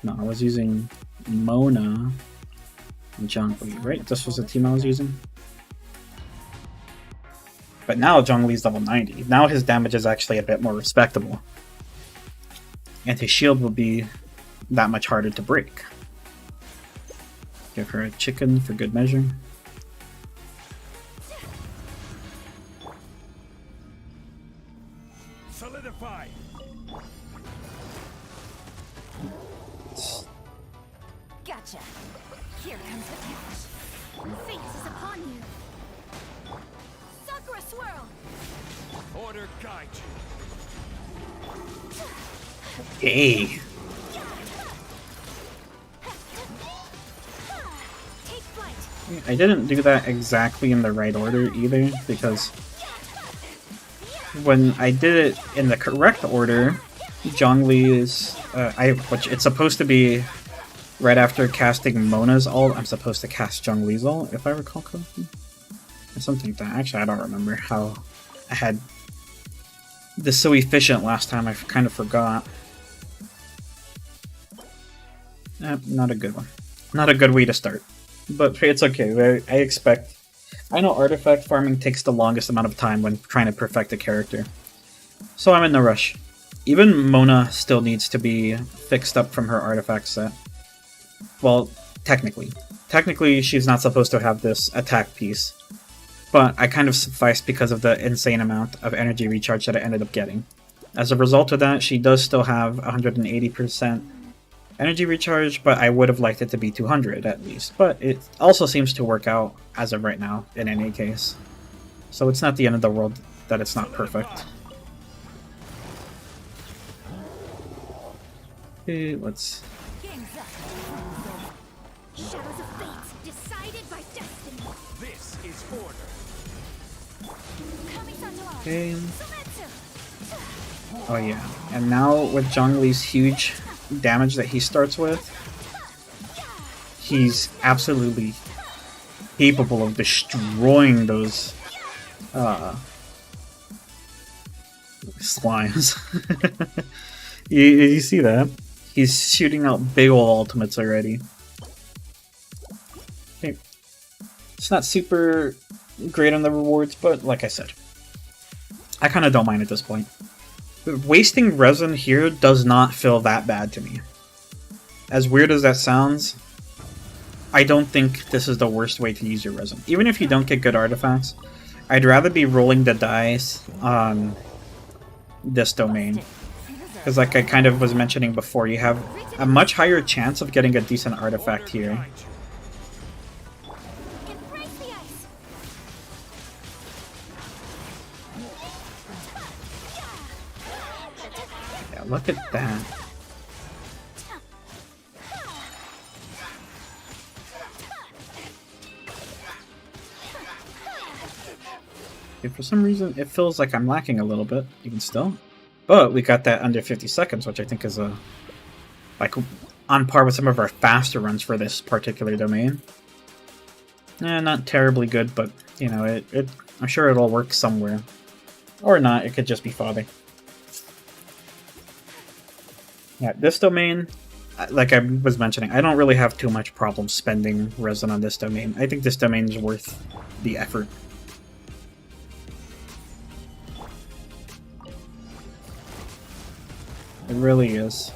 No, I was using Mona and Zhongli, right? This was the team I was using? But now Zhongli's level 90. Now his damage is actually a bit more respectable. And his shield will be that much harder to break. Give her a chicken for good measure. Solidify. Gotcha. Here comes the catch. Fate is upon you. Sakura swirl. Order guide you. Hey! Take flight. I didn't do that exactly in the right order either, because when I did it in the correct order, Zhongli's which it's supposed to be right after casting Mona's ult, I'm supposed to cast Zhongli's ult, if I recall correctly. Or something like that. Actually, I don't remember how I had this so efficient last time, I kind of forgot. Not a good one. Not a good way to start. But it's okay, I know artifact farming takes the longest amount of time when trying to perfect a character. So I'm in no rush. Even Mona still needs to be fixed up from her artifact set. Well, technically. Technically, she's not supposed to have this attack piece. But I kind of sufficed because of the insane amount of energy recharge that I ended up getting. As a result of that, she does still have 180% energy recharge, but I would have liked it to be 200 at least. But it also seems to work out as of right now, in any case. So it's not the end of the world that it's not perfect. Okay, let's... Game's up. Shadows of fate decided by destiny. This is order. Kami-santo. Okay. Sumetsu. Oh yeah. And now with Zhongli's huge damage that he starts with, he's absolutely capable of destroying those slimes. you see that? He's shooting out big ol' ultimates already. Okay. It's not super great on the rewards, but like I said, I kind of don't mind at this point. Wasting resin here does not feel that bad to me. As weird as that sounds, I don't think this is the worst way to use your resin. Even if you don't get good artifacts, I'd rather be rolling the dice on this domain. Because like I kind of was mentioning before, you have a much higher chance of getting a decent artifact here. Embrace the ice. Yeah, look at that. Okay, for some reason, it feels like I'm lacking a little bit, even still. But we got that under 50 seconds, which I think is like on par with some of our faster runs for this particular domain. Not terribly good, but you know, I'm sure it'll work somewhere. Or not, it could just be fodder. Yeah, this domain, like I was mentioning, I don't really have too much problem spending resin on this domain. I think this domain is worth the effort. It really is.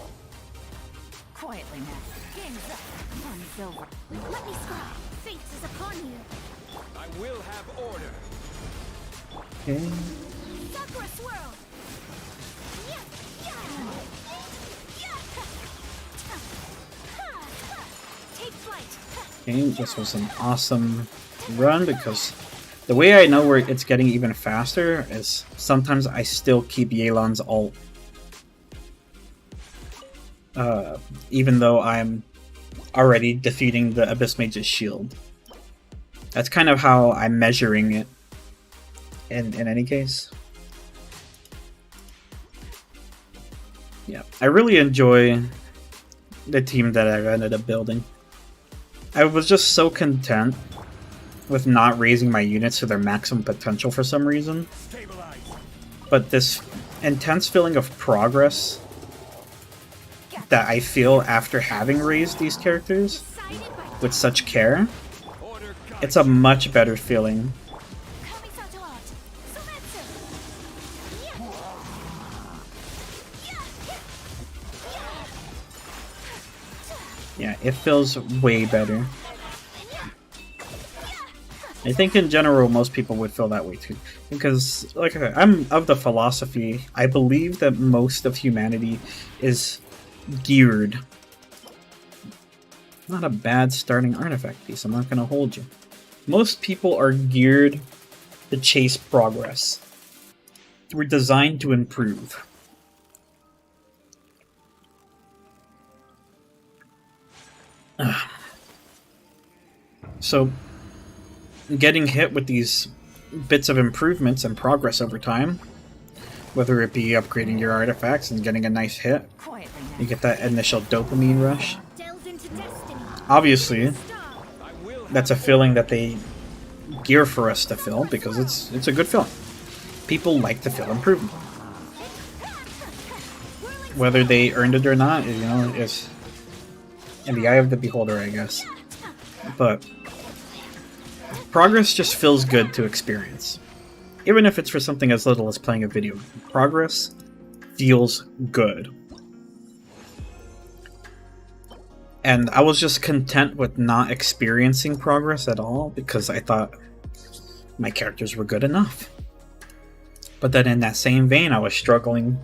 Quietly now. Game's up. Fun's over. Let me scry. Fate is upon you. I will have order. Okay. Sakura swirl. Yeah, yeah. Yeah. Take flight. Okay, this was an awesome run because the way I know where it's getting even faster is sometimes I still keep Yelan's ult. Even though I'm already defeating the Abyss Mage's shield. That's kind of how I'm measuring it in any case. Yeah, I really enjoy the team that I've ended up building. I was just so content with not raising my units to their maximum potential for some reason. Stabilize. But this intense feeling of progress that I feel after having raised these characters with such care, Order guide. it's a much better feeling. Yeah, it feels way better. I think in general most people would feel that way too. Because, like I said, I'm of the philosophy, I believe that most of humanity is geared. Not a bad starting artifact piece, I'm not going to hold you. Most people are geared to chase progress. We're designed to improve. So, getting hit with these bits of improvements and progress over time, whether it be upgrading your artifacts and getting a nice hit, you get that initial dopamine rush. Obviously, that's a feeling that they gear for us to feel because it's a good feeling. People like to feel improvement. Whether they earned it or not, you know, is in the eye of the beholder, I guess. But progress just feels good to experience. Even if it's for something as little as playing a video game. Progress feels good. And I was just content with not experiencing progress at all because I thought my characters were good enough. But then in that same vein, I was struggling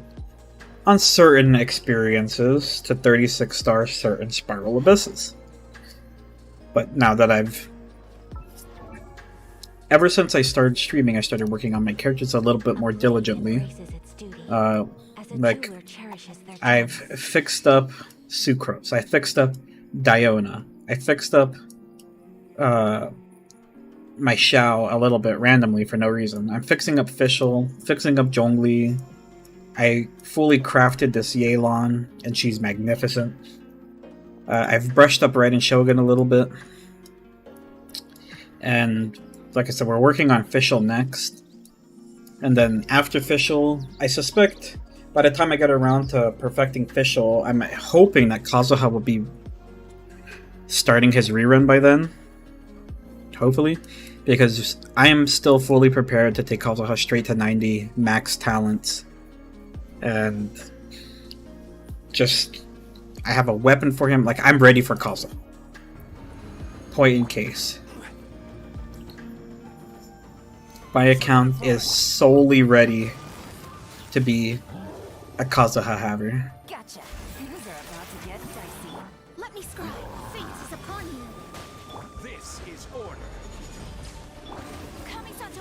on certain experiences to 36 star certain Spiral Abysses. But now that ever since I started streaming, I started working on my characters a little bit more diligently. Like, I've fixed up Sucrose, I fixed up Diona, I fixed up my Xiao a little bit randomly for no reason. I'm fixing up Fischl, fixing up Zhongli. I fully crafted this Yelan, and she's magnificent. I've brushed up Raiden Shogun a little bit. And like I said, we're working on Fischl next. And then after Fischl, I suspect by the time I get around to perfecting Fischl, I'm hoping that Kazuha will be starting his rerun by then. Hopefully. Because I am still fully prepared to take Kazuha straight to 90 max talents. And just, I have a weapon for him. Like, I'm ready for Kazuha. Point in case. My account is solely ready to be a Kazuha haver. Gotcha. Things are about to get dicey. Let me scry. Fate is upon you. This is order.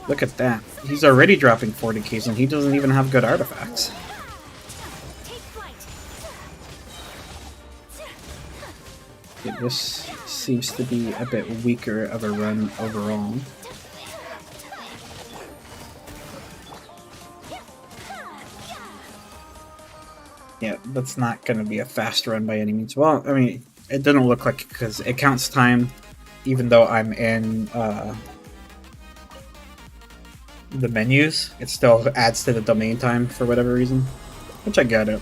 Look at that. He's already dropping 40 keys and he doesn't even have good artifacts. Take flight. Yeah, this seems to be a bit weaker of a run overall. Yeah, that's not going to be a fast run by any means. Well, I mean, it didn't look like it because it counts time even though I'm in the menus. It still adds to the domain time for whatever reason, which I get it.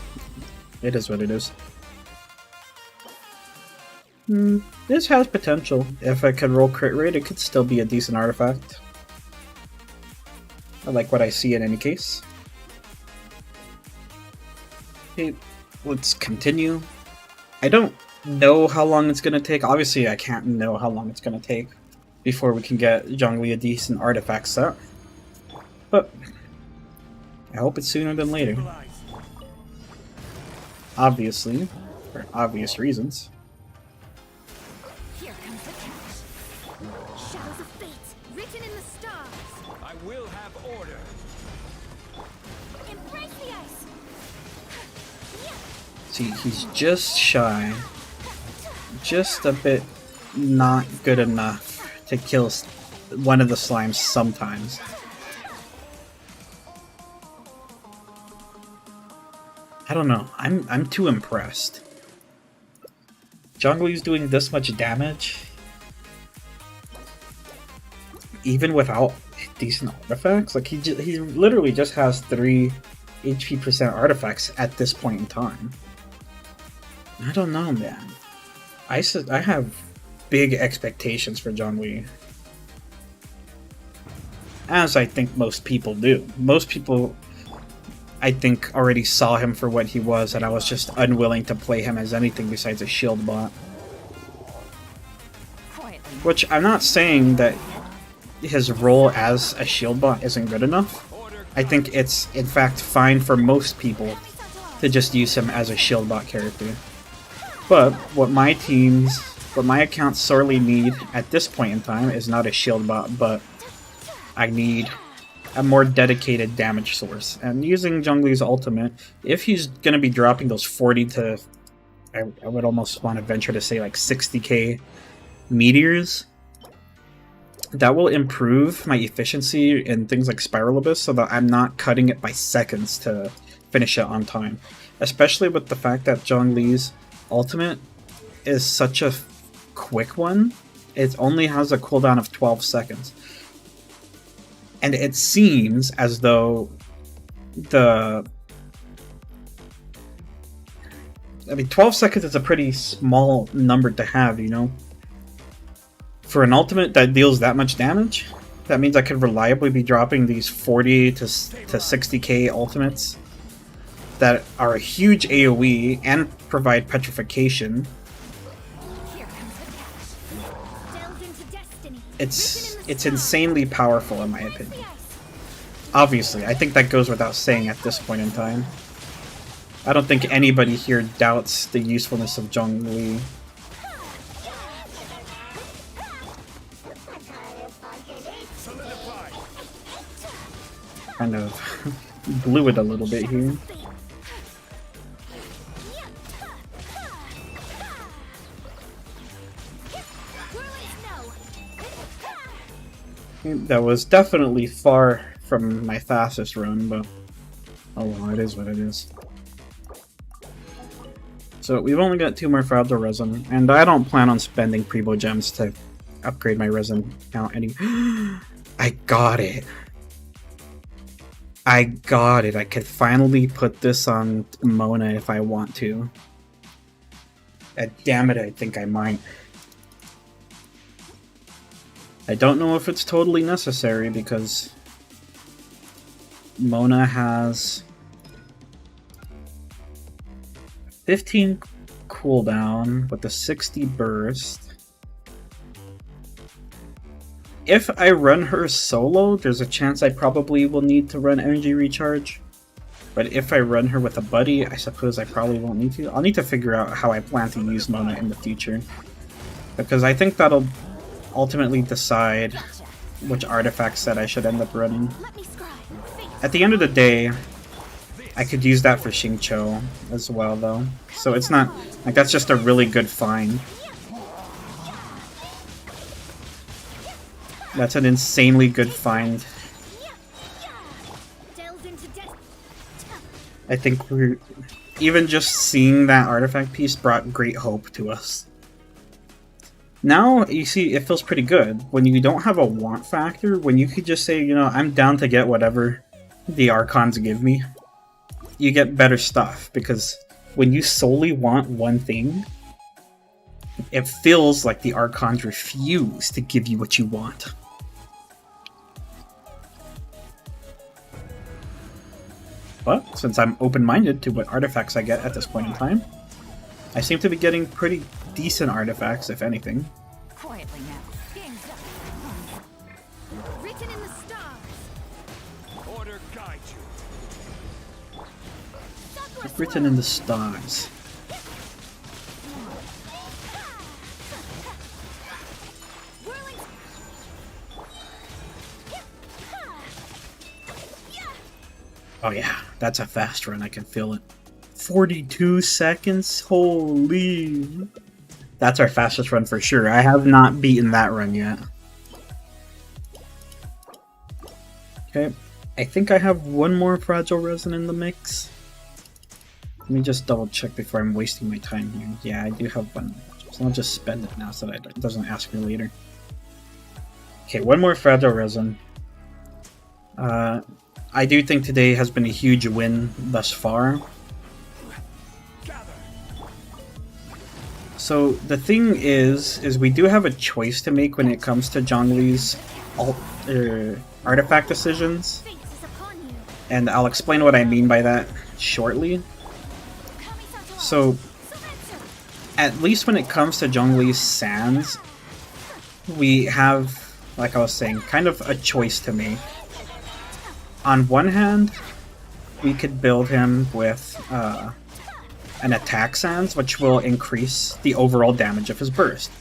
It is what it is. This has potential. If I could roll crit rate, it could still be a decent artifact. I like what I see in any case. Okay, let's continue. I don't know how long it's gonna take. Obviously, I can't know how long it's gonna take before we can get Zhongli a decent artifact set. But I hope it's sooner than later. Obviously, for obvious reasons. Here comes the catch. Shadows of fate, written in the stars. I will have order. Embrace the ice. See, he's just shy. Just a bit not good enough to kill one of the slimes sometimes. I don't know. I'm too impressed. Zhongli's doing this much damage, even without decent artifacts. Like he literally just has 3 HP percent artifacts at this point in time. I don't know, man. I have big expectations for Zhongli, as I think most people do. Most people, I think, already saw him for what he was, and I was just unwilling to play him as anything besides a shield bot. Which, I'm not saying that his role as a shield bot isn't good enough. I think it's, in fact, fine for most people to just use him as a shield bot character. But what my accounts sorely need at this point in time is not a shield bot, but I need a more dedicated damage source. And using Zhongli's ultimate, if he's going to be dropping those 40 to, I would almost want to venture to say like 60k meteors, that will improve my efficiency in things like Spiral Abyss so that I'm not cutting it by seconds to finish it on time. Especially with the fact that Zhongli's ultimate is such a quick one. It only has a cooldown of 12 seconds. And it seems as though I mean, 12 seconds is a pretty small number to have, you know? For an ultimate that deals that much damage, that means I could reliably be dropping these 40 to 60k ultimates that are a huge AoE and provide petrification. It's insanely powerful in my opinion. Obviously, I think that goes without saying at this point in time. I don't think anybody here doubts the usefulness of Zhongli. Kind of blew it a little bit here. That was definitely far from my fastest run, but oh well, it is what it is. So we've only got 2 more fragile resin, and I don't plan on spending Prebo gems to upgrade my resin count any. I got it. I got it. I could finally put this on Mona if I want to. Damn it, I think I might. I don't know if it's totally necessary because Mona has 15 cooldown with a 60 burst. If I run her solo, there's a chance I probably will need to run energy recharge. But if I run her with a buddy, I suppose I probably won't need to. I'll need to figure out how I plan to use Mona in the future, because I think that'll ultimately decide which artifact set I should end up running. At the end of the day, I could use that for Xingqiu as well, though. So it's not like that's just a really good find. That's an insanely good find. I think we're even just seeing that artifact piece brought great hope to us. Now, you see, it feels pretty good when you don't have a want factor, when you could just say, you know, I'm down to get whatever the Archons give me. You get better stuff, because when you solely want one thing, it feels like the Archons refuse to give you what you want. But since I'm open-minded to what artifacts I get at this point in time, I seem to be getting pretty decent artifacts, if anything. Quietly now. Game's up. Written in the stars. Order guide you. Southwest Written in the stars. Whirling. Oh yeah, that's a fast run, I can feel it. 42 seconds? Holy... That's our fastest run for sure. I have not beaten that run yet. Okay, I think I have one more fragile resin in the mix. Let me just double check before I'm wasting my time here. Yeah, I do have one. So I'll just spend it now so that it doesn't ask me later. Okay, one more fragile resin. I do think today has been a huge win thus far. So the thing is we do have a choice to make when it comes to Zhongli's artifact decisions, Fate is upon you. and I'll explain what I mean by that shortly. So, at least when it comes to Zhongli's Sands, we have, like I was saying, kind of a choice to make. On one hand, we could build him with an attack Sands, which will increase the overall damage of his burst.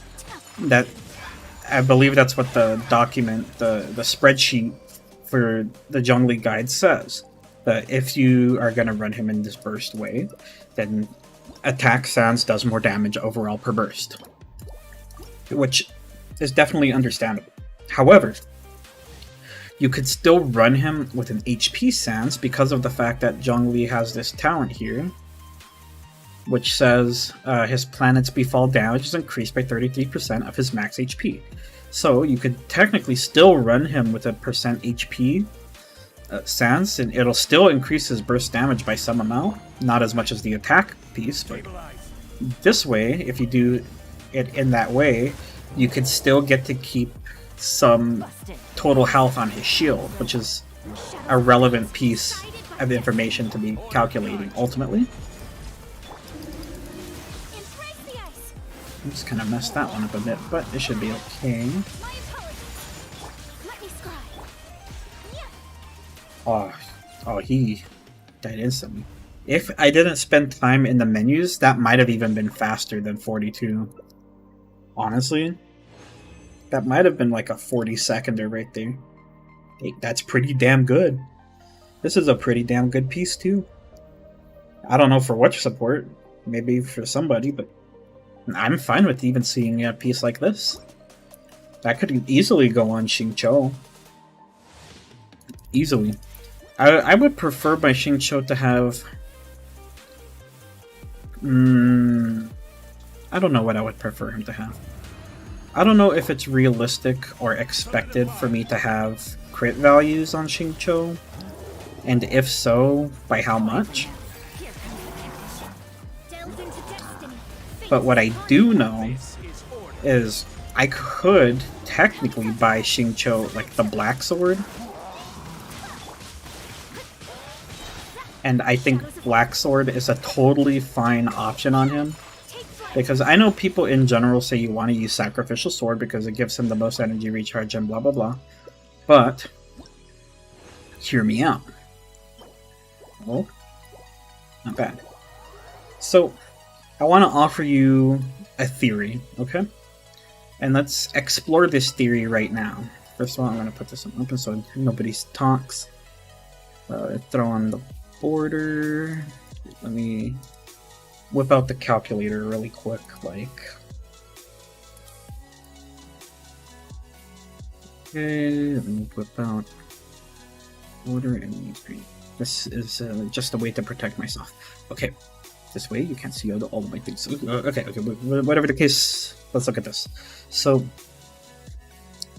That, I believe that's what the document, the spreadsheet for the Zhongli guide says. That if you are going to run him in this burst way, then attack Sands does more damage overall per burst. Which is definitely understandable. However, you could still run him with an HP Sands because of the fact that Zhongli has this talent here, which says his planet's befall damage is increased by 33% of his max HP. So you could technically still run him with a percent HP Sands, and it'll still increase his burst damage by some amount. Not as much as the attack piece, but this way, if you do it in that way, you could still get to keep some total health on his shield, which is a relevant piece of information to be calculating ultimately. I just kind of messed that one up a bit, but it should be okay. Oh, he died instantly. If I didn't spend time in the menus, that might have even been faster than 42. Honestly. That might have been like a 40-seconder right there. Hey, that's pretty damn good. This is a pretty damn good piece too. I don't know for what support. Maybe for somebody, but I'm fine with even seeing a piece like this. That could easily go on Xingqiu. Easily. I would prefer my Xingqiu to have... I don't know what I would prefer him to have. I don't know if it's realistic or expected for me to have crit values on Xingqiu, and if so, by how much? But what I do know is I could technically buy Xingqiu, like the Black Sword. And I think Black Sword is a totally fine option on him. Because I know people in general say you want to use Sacrificial Sword because it gives him the most energy recharge and blah blah blah. But, hear me out. Oh, not bad. So, I want to offer you a theory, okay? And let's explore this theory right now. First of all, I'm going to put this on open so nobody talks. Throw on the border. Let me whip out the calculator really quick, like... Okay, let me whip out order and screen. This is just a way to protect myself. Okay, this way you can't see all of my things. Okay, whatever the case, let's look at this. So,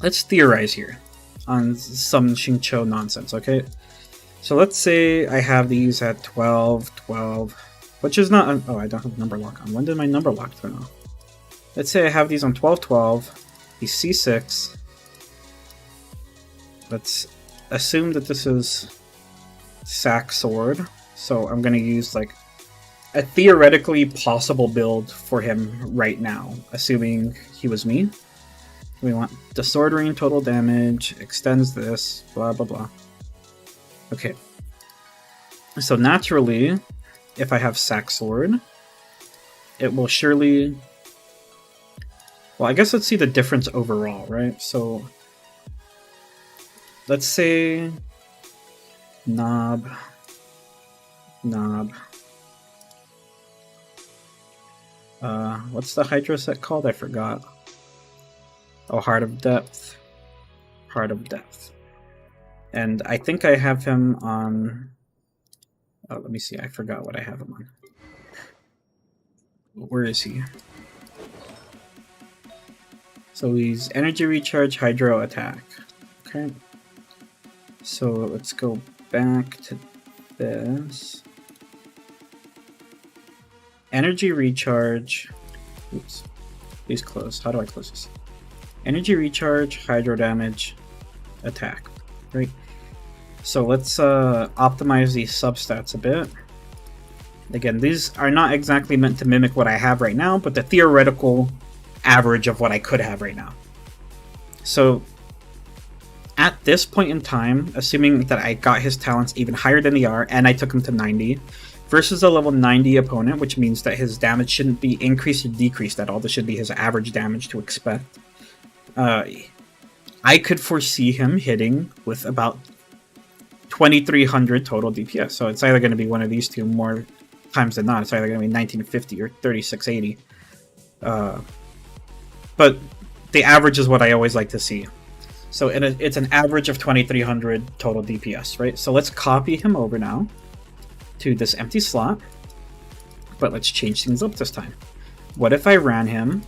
let's theorize here on some Xingqiu nonsense, okay? So let's say I have these at 12, 12, which is not... oh, I don't have number lock on. When did my number lock turn off? Let's say I have these on 12-12. He's C6. Let's assume that this is Sack Sword. So I'm going to use like a theoretically possible build for him right now, assuming he was me. We want the sword ring total damage, extends this, blah blah blah. Okay. So naturally, if I have Sack Sword, it will surely... well, I guess let's see the difference overall, right? So let's say Knob. What's the Hydro set called? I forgot. Oh, Heart of Depth. Heart of Depth. And I think I have him on... oh, let me see. I forgot what I have him on. Where is he? So he's Energy Recharge, Hydro Attack. Okay. So let's go back to this. Energy Recharge. Oops. Please close. How do I close this? Energy Recharge, Hydro Damage, Attack. Right? So let's optimize these substats a bit. Again, these are not exactly meant to mimic what I have right now, but the theoretical average of what I could have right now. So at this point in time, assuming that I got his talents even higher than they are, and I took him to 90, versus a level 90 opponent, which means that his damage shouldn't be increased or decreased at all. This should be his average damage to expect. I could foresee him hitting with about 2300 total DPS. So it's either going to be one of these two more times than not. It's either going to be 1950 or 3680. But the average is what I always like to see. So it's an average of 2300 total DPS, right? So let's copy him over now to this empty slot. But let's change things up this time. What if I ran him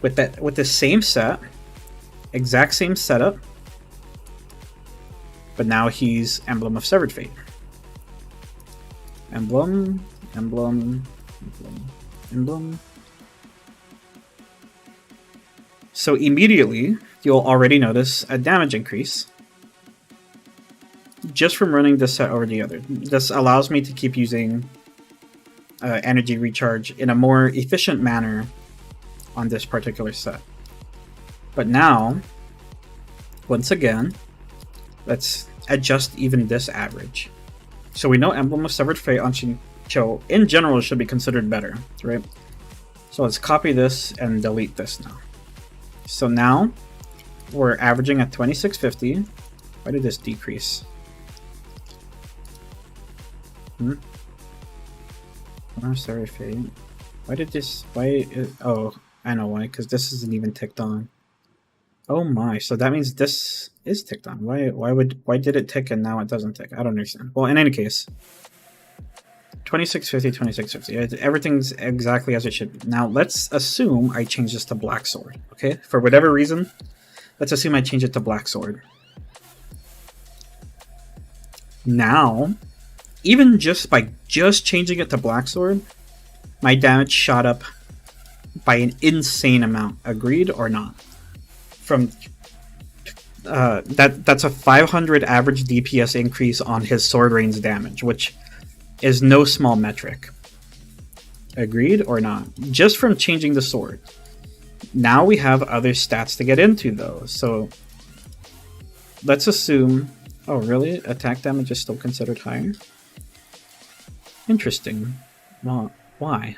with the same set, exact same setup, but now he's Emblem of Severed Fate. Emblem. So immediately, you'll already notice a damage increase just from running this set over the other. This allows me to keep using Energy Recharge in a more efficient manner on this particular set. But now, once again, let's adjust even this average. So we know Emblem of Severed Fate on Shincho in general should be considered better, right? So let's copy this and delete this now. So now we're averaging at 2650. Why did this decrease? Oh, sorry, Fate. Why did this? Oh, I know why. Because this isn't even ticked on. Oh my! So that means this is ticked on. Why did it tick and now it doesn't tick? I don't understand. Well, in any case, 2650, 2650. Everything's exactly as it should be. Now let's assume I change this to Black Sword. Okay, for whatever reason, let's assume I change it to Black Sword. Now, even just by changing it to Black Sword, my damage shot up by an insane amount. Agreed or not? From that's a 500 average DPS increase on his sword range damage, which is no small metric. Agreed or not? Just from changing the sword. Now we have other stats to get into though. So let's assume... oh really? Attack damage is still considered higher? Interesting. Well, why?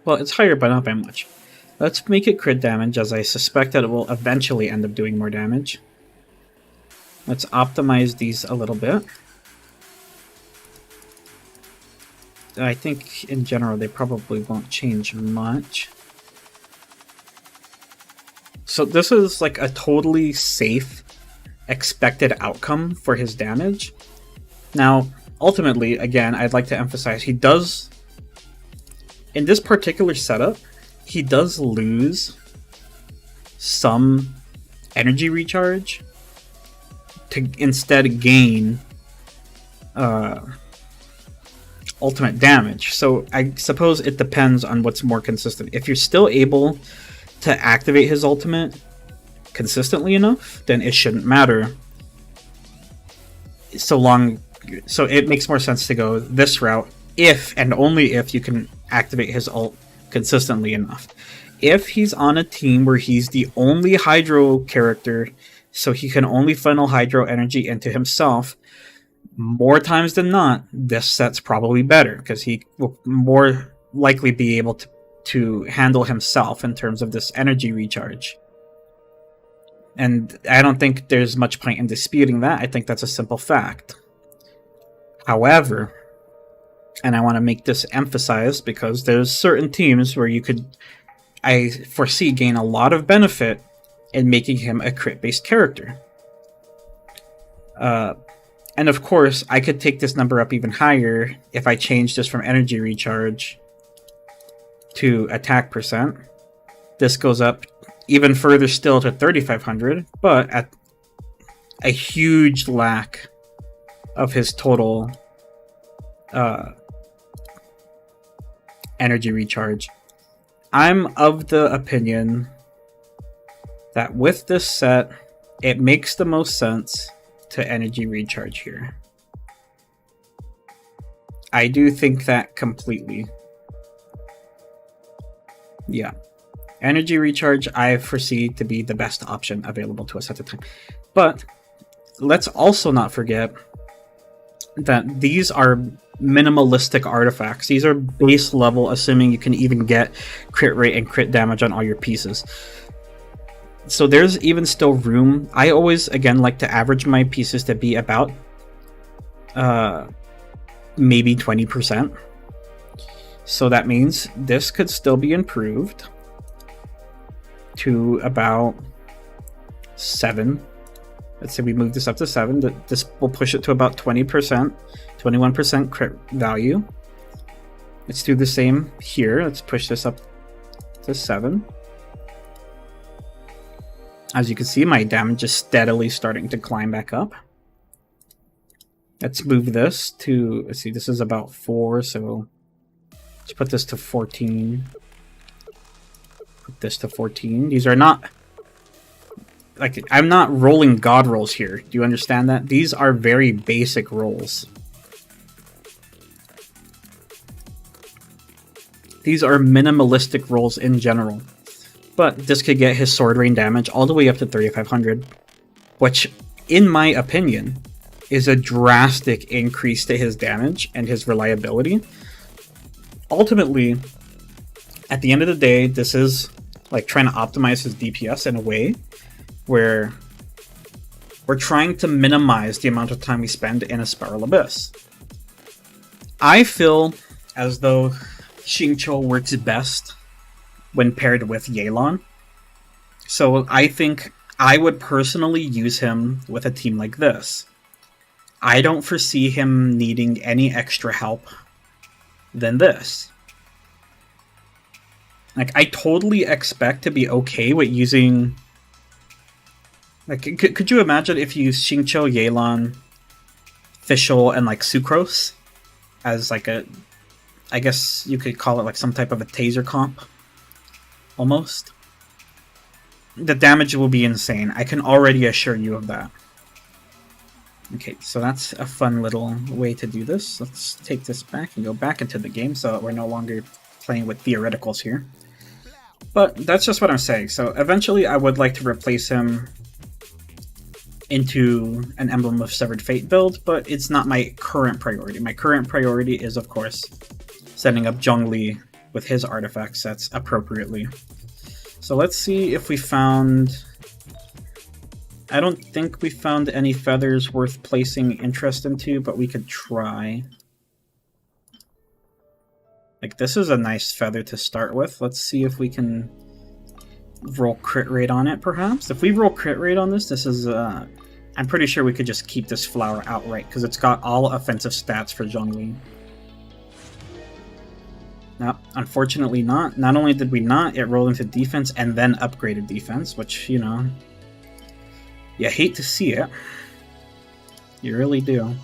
Well, it's higher but not by much. Let's make it crit damage, as I suspect that it will eventually end up doing more damage. Let's optimize these a little bit. I think in general they probably won't change much. So this is like a totally safe expected outcome for his damage. Now, ultimately, again, I'd like to emphasize he does, in this particular setup, he does lose some energy recharge to instead gain ultimate damage. So I suppose it depends on what's more consistent. If you're still able to activate his ultimate consistently enough, then it shouldn't matter. So it makes more sense to go this route if and only if you can activate his ult consistently enough. If he's on a team where he's the only Hydro character, so he can only funnel Hydro energy into himself, more times than not, this set's probably better, because he will more likely be able to handle himself in terms of this energy recharge. And I don't think there's much point in disputing that. I think that's a simple fact. However, and I want to make this emphasized because there's certain teams where I foresee gain a lot of benefit in making him a crit-based character. And of course, I could take this number up even higher if I change this from energy recharge to attack percent. This goes up even further still to 3,500, but at a huge lack of his total energy recharge. I'm of the opinion that with this set, it makes the most sense to energy recharge here. I do think that completely. Yeah. Energy recharge I foresee to be the best option available to us at the time. But let's also not forget that these are minimalistic artifacts. These are base level, assuming you can even get crit rate and crit damage on all your pieces. So there's even still room. I always, again, like to average my pieces to be about maybe 20%. So that means this could still be improved to about 7. Let's say we move this up to 7. This will push it to about 20%, 21% crit value. Let's do the same here. Let's push this up to 7. As you can see, my damage is steadily starting to climb back up. Let's move this to, let's see, this is about 4, so let's put this to 14. Put this to 14. These are not, like, I'm not rolling god rolls here. Do you understand that? These are very basic rolls. These are minimalistic rolls in general. But this could get his sword rain damage all the way up to 3,500, which, in my opinion, is a drastic increase to his damage and his reliability. Ultimately, at the end of the day, this is like trying to optimize his DPS in a way where we're trying to minimize the amount of time we spend in a Spiral Abyss. I feel as though Xingqiu works best when paired with Yelan. So I think I would personally use him with a team like this. I don't foresee him needing any extra help than this. Like, I totally expect to be okay with using... Like, could you imagine if you use Xingqiu, Yelan, Fischl, and like Sucrose as like a... I guess you could call it like some type of a taser comp? Almost. The damage will be insane. I can already assure you of that. Okay, so that's a fun little way to do this. Let's take this back and go back into the game so that we're no longer playing with theoreticals here. But that's just what I'm saying. So eventually I would like to replace him into an Emblem of Severed Fate build, but it's not my current priority. My current priority is, of course, setting up Zhongli with his artifact sets appropriately. So let's see if we found... I don't think we found any feathers worth placing interest into, but we could try. Like, this is a nice feather to start with. Let's see if we can roll crit rate on it, perhaps. If we roll crit rate on this, this is... I'm pretty sure we could just keep this flower outright, because it's got all offensive stats for Zhongli. No, unfortunately not. Not only did we not, it rolled into defense and then upgraded defense, which, you know, you hate to see it. You really do.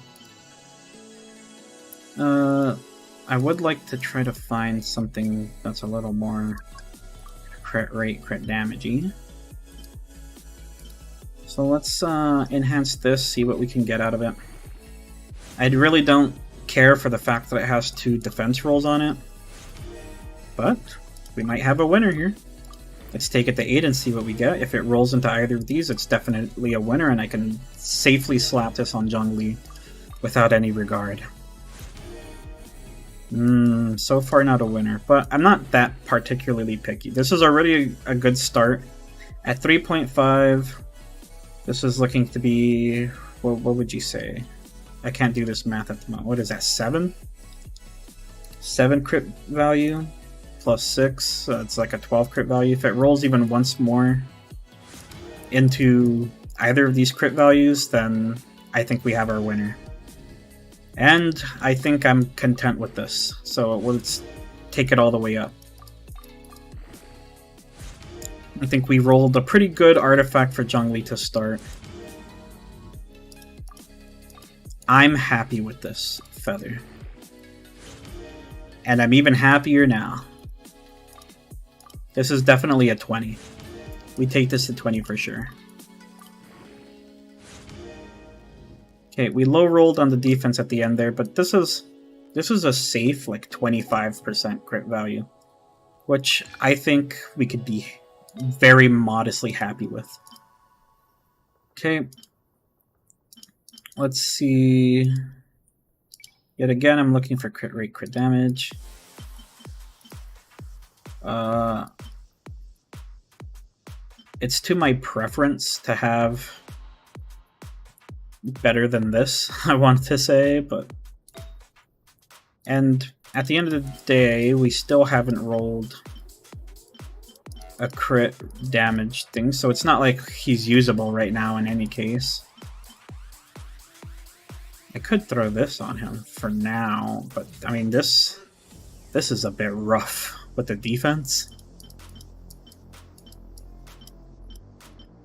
I would like to try to find something that's a little more crit rate, crit damagey. So let's enhance this, see what we can get out of it. I really don't care for the fact that it has 2 defense rolls on it, but we might have a winner here. Let's take it to 8 and see what we get. If it rolls into either of these, it's definitely a winner, and I can safely slap this on Zhongli without any regard. So far not a winner, but I'm not that particularly picky. This is already a good start. At 3.5, this is looking to be... what would you say? I can't do this math at the moment. What is that, 7? 7 crit value plus 6, so it's like a 12 crit value. If it rolls even once more into either of these crit values, then I think we have our winner. And I think I'm content with this, so let's take it all the way up. I think we rolled a pretty good artifact for Zhongli to start. I'm happy with this feather. And I'm even happier now. This is definitely a 20. We take this to 20 for sure. Okay, we low rolled on the defense at the end there, but this is a safe like 25% crit value, which I think we could be very modestly happy with. Okay. Let's see. Yet again, I'm looking for crit rate, crit damage. It's to my preference to have better than this, I want to say, but... And at the end of the day, we still haven't rolled a crit damage thing, so it's not like he's usable right now in any case. I could throw this on him for now, but I mean, this is a bit rough with the defense.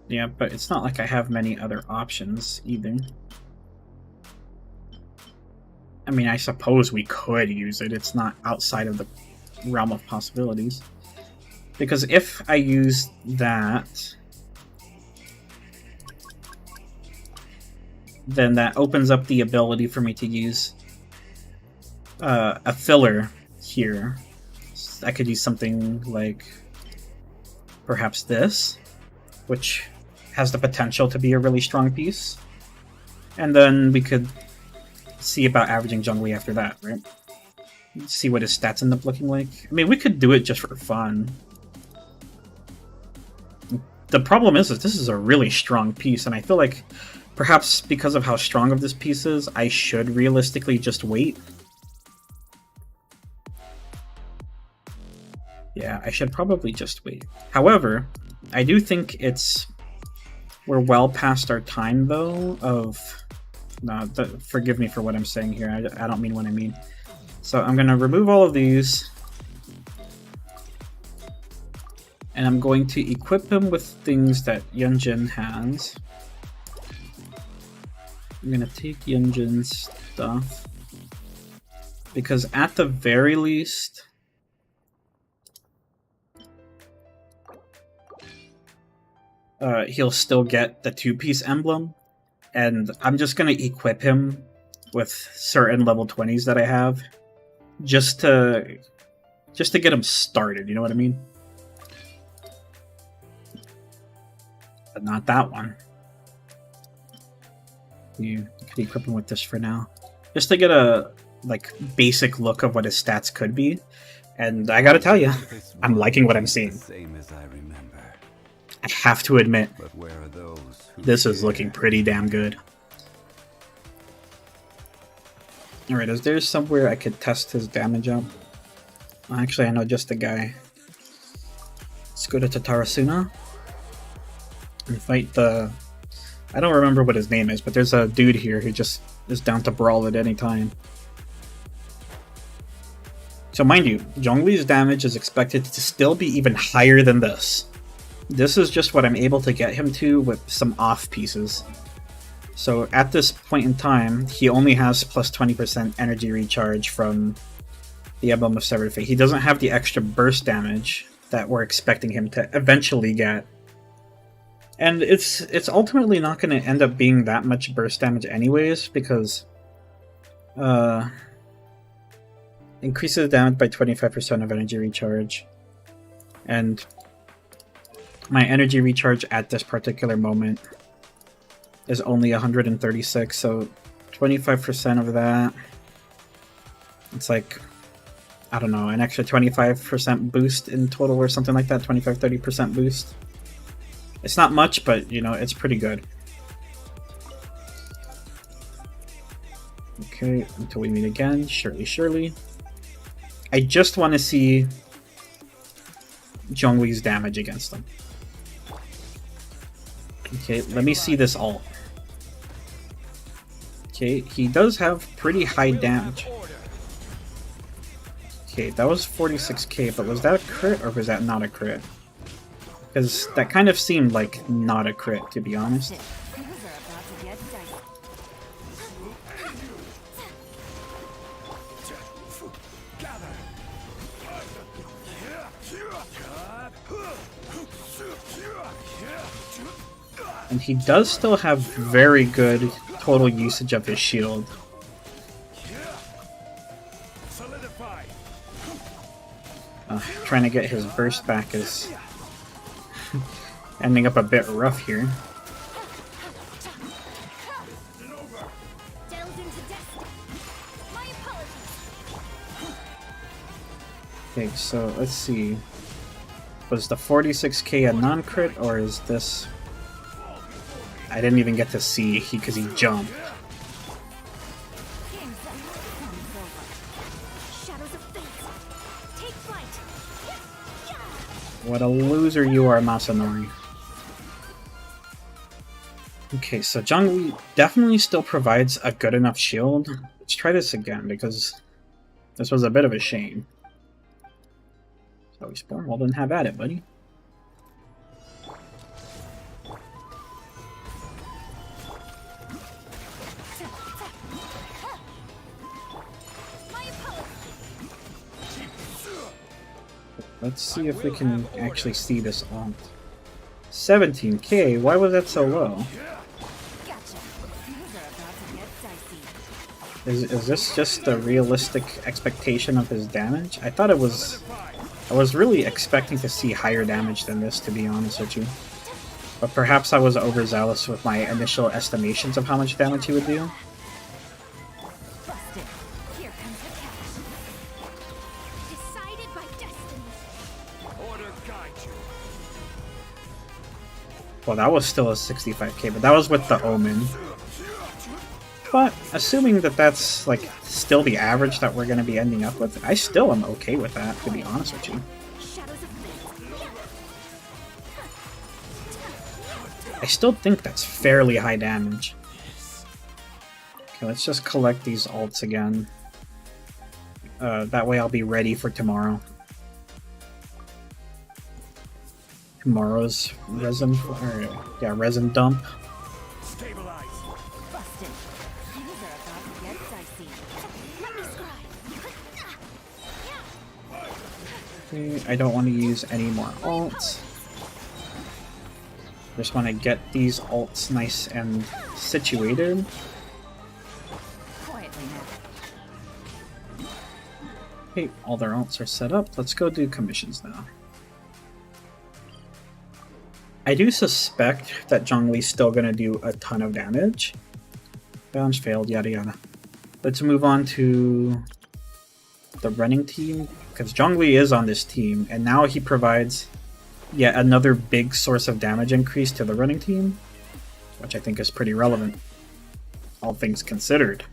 Yeah, but it's not like I have many other options either. I mean, I suppose we could use it. It's not outside of the realm of possibilities. Because if I use that, then that opens up the ability for me to use a filler here. I could use something like perhaps this, which has the potential to be a really strong piece. And then we could see about averaging Zhongli after that, right? See what his stats end up looking like. I mean, we could do it just for fun. The problem is that this is a really strong piece, and I feel like perhaps because of how strong of this piece is, I should realistically just wait. Yeah, I should probably just wait. However, I do think we're well past our time, though, of... No, forgive me for what I'm saying here. I don't mean what I mean. So I'm going to remove all of these. And I'm going to equip him with things that Yunjin has. I'm going to take Yunjin's stuff. Because at the very least... he'll still get the 2-piece emblem. And I'm just going to equip him with certain level 20s that I have. Just to get him started, you know what I mean? But not that one. You could equip him with this for now. Just to get a basic look of what his stats could be. And I gotta tell you, I'm liking what I'm seeing. Same as I remember. I have to admit, But where are those who this is dare? looking pretty damn good. Alright, is there somewhere I could test his damage out? Actually, I know just a guy. Let's go to Tatarasuna and fight the... I don't remember what his name is, but there's a dude here who just is down to brawl at any time. So mind you, Zhongli's damage is expected to still be even higher than this. This is just what I'm able to get him to with some off pieces. So at this point in time, he only has plus 20% energy recharge from the Emblem of Severed Fate. He doesn't have the extra burst damage that we're expecting him to eventually get. And it's ultimately not going to end up being that much burst damage anyways, because increases damage by 25% of energy recharge. And my energy recharge at this particular moment is only 136, so 25% of that, it's like, I don't know, an extra 25% boost in total or something like that, 25-30% boost. It's not much, but, you know, it's pretty good. Okay, until we meet again, surely. I just want to see Zhongli's damage against them. Okay, let me see this ult. Okay, he does have pretty high damage. Okay, that was 46k, but was that a crit or was that not a crit? Because that kind of seemed like not a crit, to be honest. And he does still have very good total usage of his shield. Trying to get his burst back is ending up a bit rough here. Okay, so let's see. Was the 46k a non-crit, or is this... I didn't even get to see because he jumped. What a loser you are, Masanori. Okay, so Zhongli definitely still provides a good enough shield. Let's try this again, because this was a bit of a shame. So we spawn, well then have at it, buddy. Let's see if we can actually see this ult. 17k? Why was that so low? Is this just the realistic expectation of his damage? I thought it was... I was really expecting to see higher damage than this, to be honest with you. But perhaps I was overzealous with my initial estimations of how much damage he would do. Well, that was still a 65k, but that was with the Omen. But, assuming that that's, like, still the average that we're going to be ending up with, I still am okay with that, to be honest with you. I still think that's fairly high damage. Okay, let's just collect these ults again. That way I'll be ready for tomorrow. Tomorrow's resin, resin dump. Okay, I don't want to use any more ults. Just want to get these ults nice and situated. Okay, all their ults are set up. Let's go do commissions now. I do suspect that Zhongli's still going to do a ton of damage. Balance failed, yada yada. Let's move on to the running team, because Zhongli is on this team, and now he provides yet another big source of damage increase to the running team, which I think is pretty relevant, all things considered.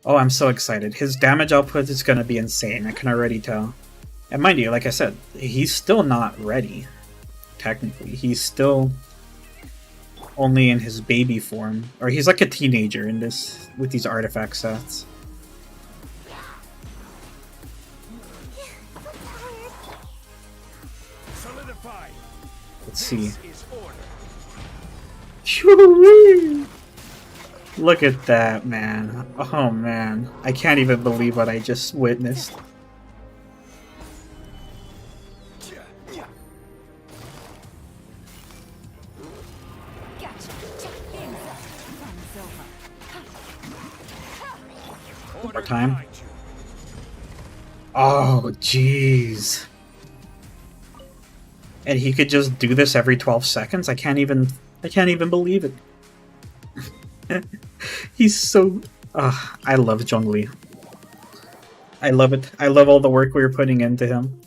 Oh, I'm so excited. His damage output is going to be insane, I can already tell. And mind you, like I said, he's still not ready. Technically, he's still only in his baby form, or he's like a teenager in this with these artifact sets. Let's see. Look at that, man. Oh man. I can't even believe what I just witnessed. Gotcha. Game's up. Fun's over. One more time. Oh, jeez. And he could just do this every 12 seconds? I can't even believe it. He's so... I love Zhongli. I love it. I love all the work we were putting into him.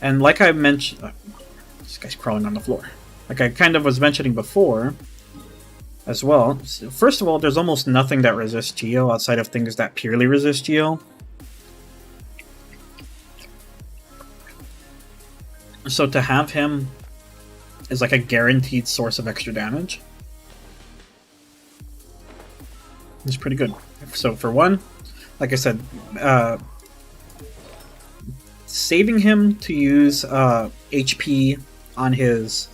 And like I mentioned... this guy's crawling on the floor. Like I kind of was mentioning before, as well. First of all, there's almost nothing that resists Geo outside of things that purely resist Geo. So to have him is like a guaranteed source of extra damage. It's pretty good. So for one, like I said, saving him to use HP on his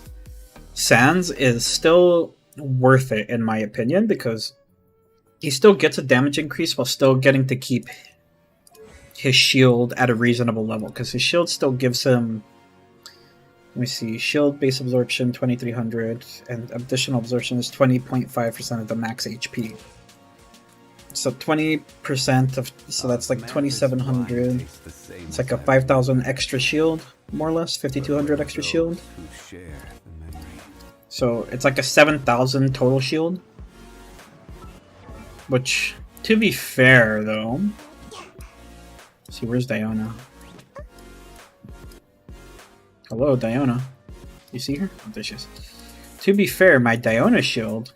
Sands is still worth it in my opinion, because he still gets a damage increase while still getting to keep his shield at a reasonable level, because his shield still gives him, let me see, shield base absorption 2300 and additional absorption is 20.5% of the max HP. So 20% of, so that's like 2700. It's like a 5000 extra shield, more or less, 5200 extra shield. So it's like a 7000 total shield. Which, to be fair though, let's see, where's Diona? Hello, Diona. You see her? Oh, there she is. To be fair, my Diona shield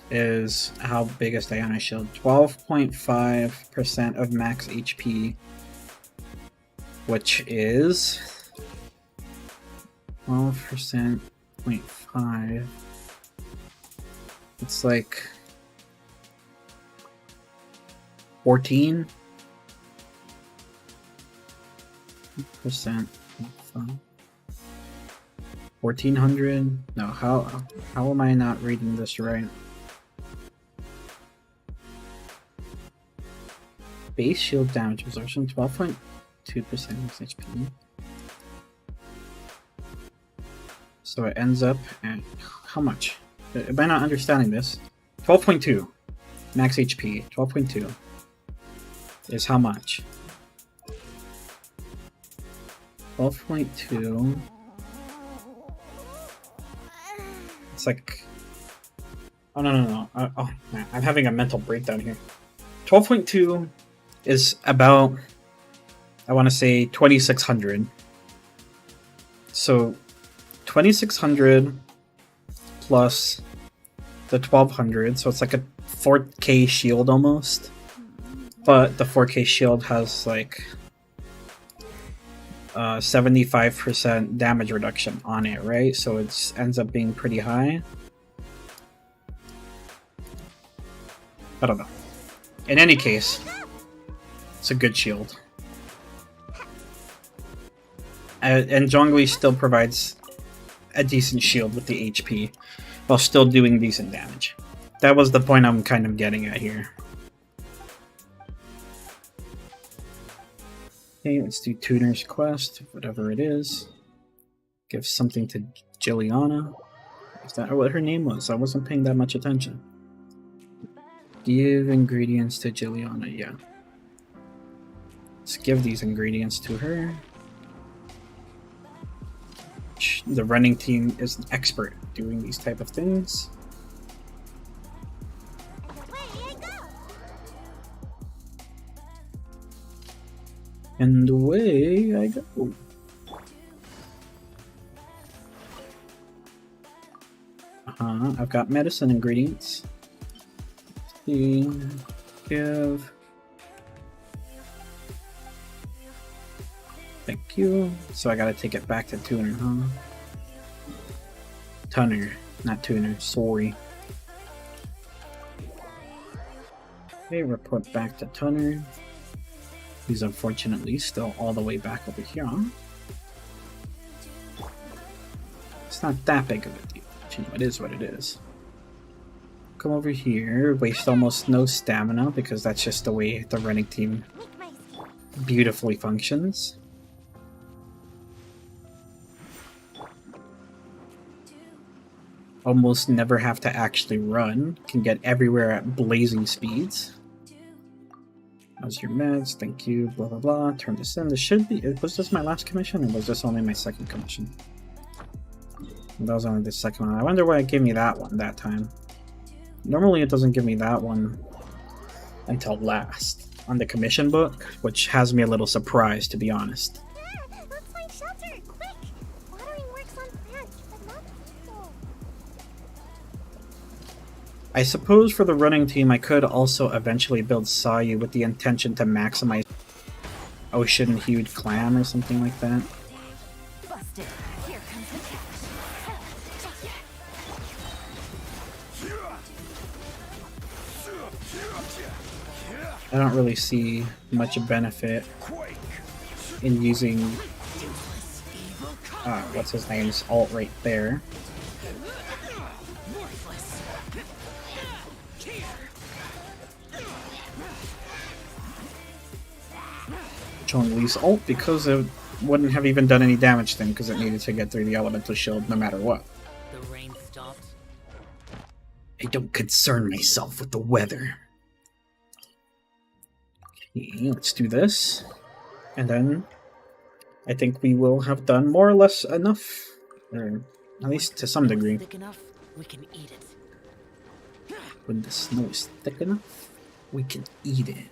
is, how big is Diana's shield? 12.5% of max HP, which is 12%.5. It's like 14%. 1400. No, how am I not reading this right? Base shield damage absorption 12.2% HP. So it ends up at how much? Am I not understanding this? 12.2 max HP. 12.2 is how much? 12.2. It's like, oh no. Oh man, I'm having a mental breakdown here. 12.2 is about, I want to say 2600. So 2600 plus the 1200, so it's like a 4k shield almost. But the 4k shield has like 75% damage reduction on it, right? So it ends up being pretty high. I don't know. In any case, it's a good shield. And Zhongli still provides a decent shield with the HP while still doing decent damage. That was the point I'm kind of getting at here. Okay, let's do Tuner's Quest, whatever it is. Give something to Jilliana. Is that what her name was? I wasn't paying that much attention. Give ingredients to Jilliana, yeah. Let's give these ingredients to her. The running team is an expert at doing these type of things. And away I go. I've got medicine ingredients. Give. Thank you. So I gotta take it back to Tuner, huh? Tuner, not Tuner, sorry. Okay, report back to Tuner. He's unfortunately still all the way back over here. It's not that big of a deal. you know, it is what it is. Come over here, waste almost no stamina because that's just the way the running team beautifully functions. Almost never have to actually run, can get everywhere at blazing speeds. How's your meds? Thank you, blah blah blah. Turn this in. This should be. Was this my last commission or was this only my second commission? That was only the second one. I wonder why it gave me that one that time. Normally it doesn't give me that one until last on the commission book, which has me a little surprised, to be honest. Let's find shelter, quick! Watering works on plants, but not people. I suppose for the running team I could also eventually build Sayu with the intention to maximize ocean-hued clam or something like that. Busted. Here comes the catch. I don't really see much benefit in using what's his name's ult right there. Chun-Li's ult because it wouldn't have even done any damage to him because it needed to get through the elemental shield no matter what. The rain stopped. I don't concern myself with the weather. Okay, let's do this. And then I think we will have done more or less enough. Or at least to some degree. Thick enough, we can eat it. When the snow is thick enough, we can eat it.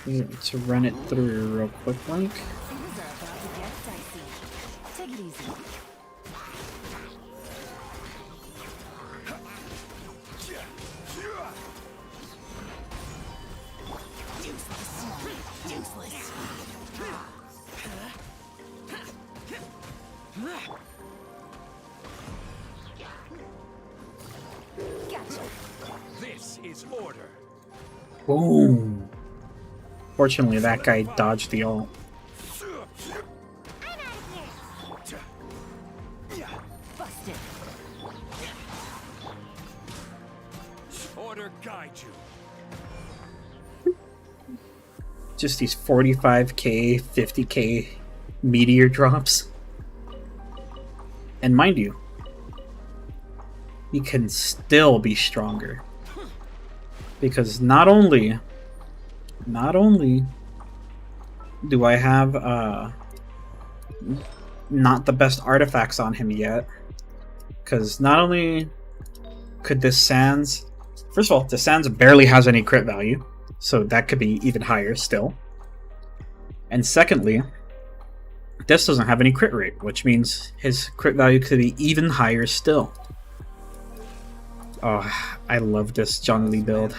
Okay, let's run it through real quick like. Things are about to get dicey. Take it easy. Useless. Gotcha. This is order. Boom! Fortunately, that guy dodged the ult. Busted. Order guide you. Just these 45k, 50k meteor drops. And mind you, he can still be stronger. Because not only do I have not the best artifacts on him yet, because not only could this Sans, first of all, the Sans barely has any crit value, so that could be even higher still. And secondly, this doesn't have any crit rate, which means his crit value could be even higher still. Oh, I love this John Lee build.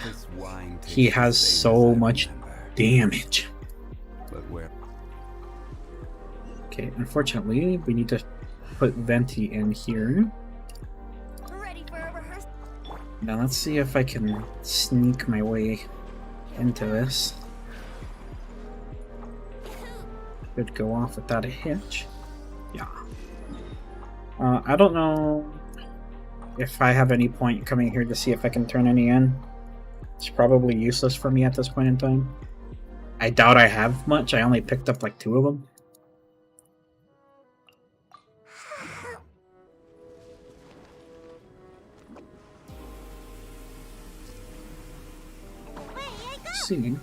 He has so much damage. Okay, unfortunately, we need to put Venti in here. Ready for a rehearsal? Now let's see if I can sneak my way into this. Could go off without a hitch. Yeah. I don't know if I have any point coming here to see if I can turn any in. It's probably useless for me at this point in time. I doubt I have much. I only picked up like 2 of them. Let's see.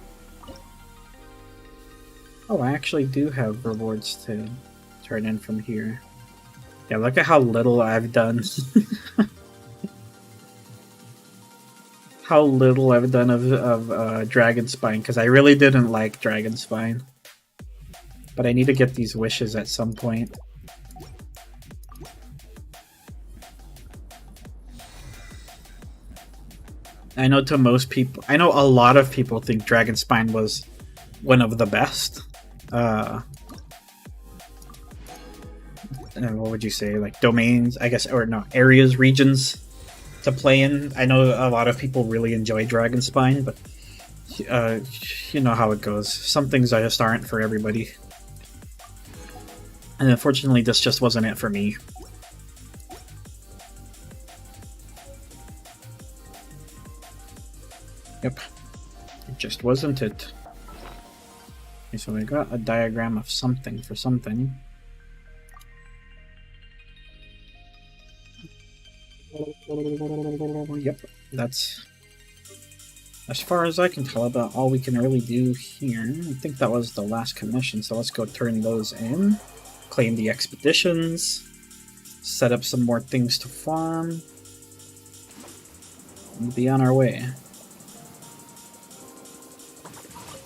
Oh, I actually do have rewards to turn in from here. Yeah, look at how little I've done. How little I've done of Dragon Spine, because I really didn't like Dragon Spine. But I need to get these wishes at some point. I know to most people, I know a lot of people think Dragon Spine was one of the best. And what would you say, like domains, I guess, or no, areas, regions to play in. I know a lot of people really enjoy Dragon Spine, but you know how it goes. Some things just aren't for everybody. And unfortunately, this just wasn't it for me. Yep. It just wasn't it. Okay, so we got a diagram of something for something. Yep, that's as far as I can tell about all we can really do here. I think that was the last commission, so let's go turn those in. Claim the expeditions. Set up some more things to farm. And be on our way.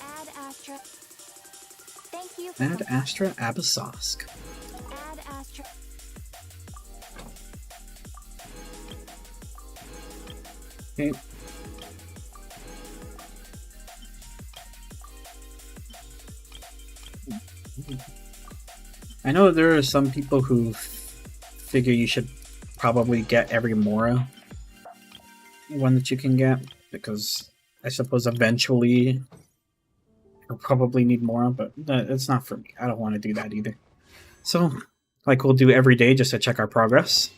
Add Astra. Thank you for Ad Astra Abyssosque. Add Astra. Okay. I know there are some people who figure you should probably get every Mora one that you can get, because I suppose eventually you'll probably need Mora, but it's not for me. I don't want to do that either. So, like we'll do every day just to check our progress.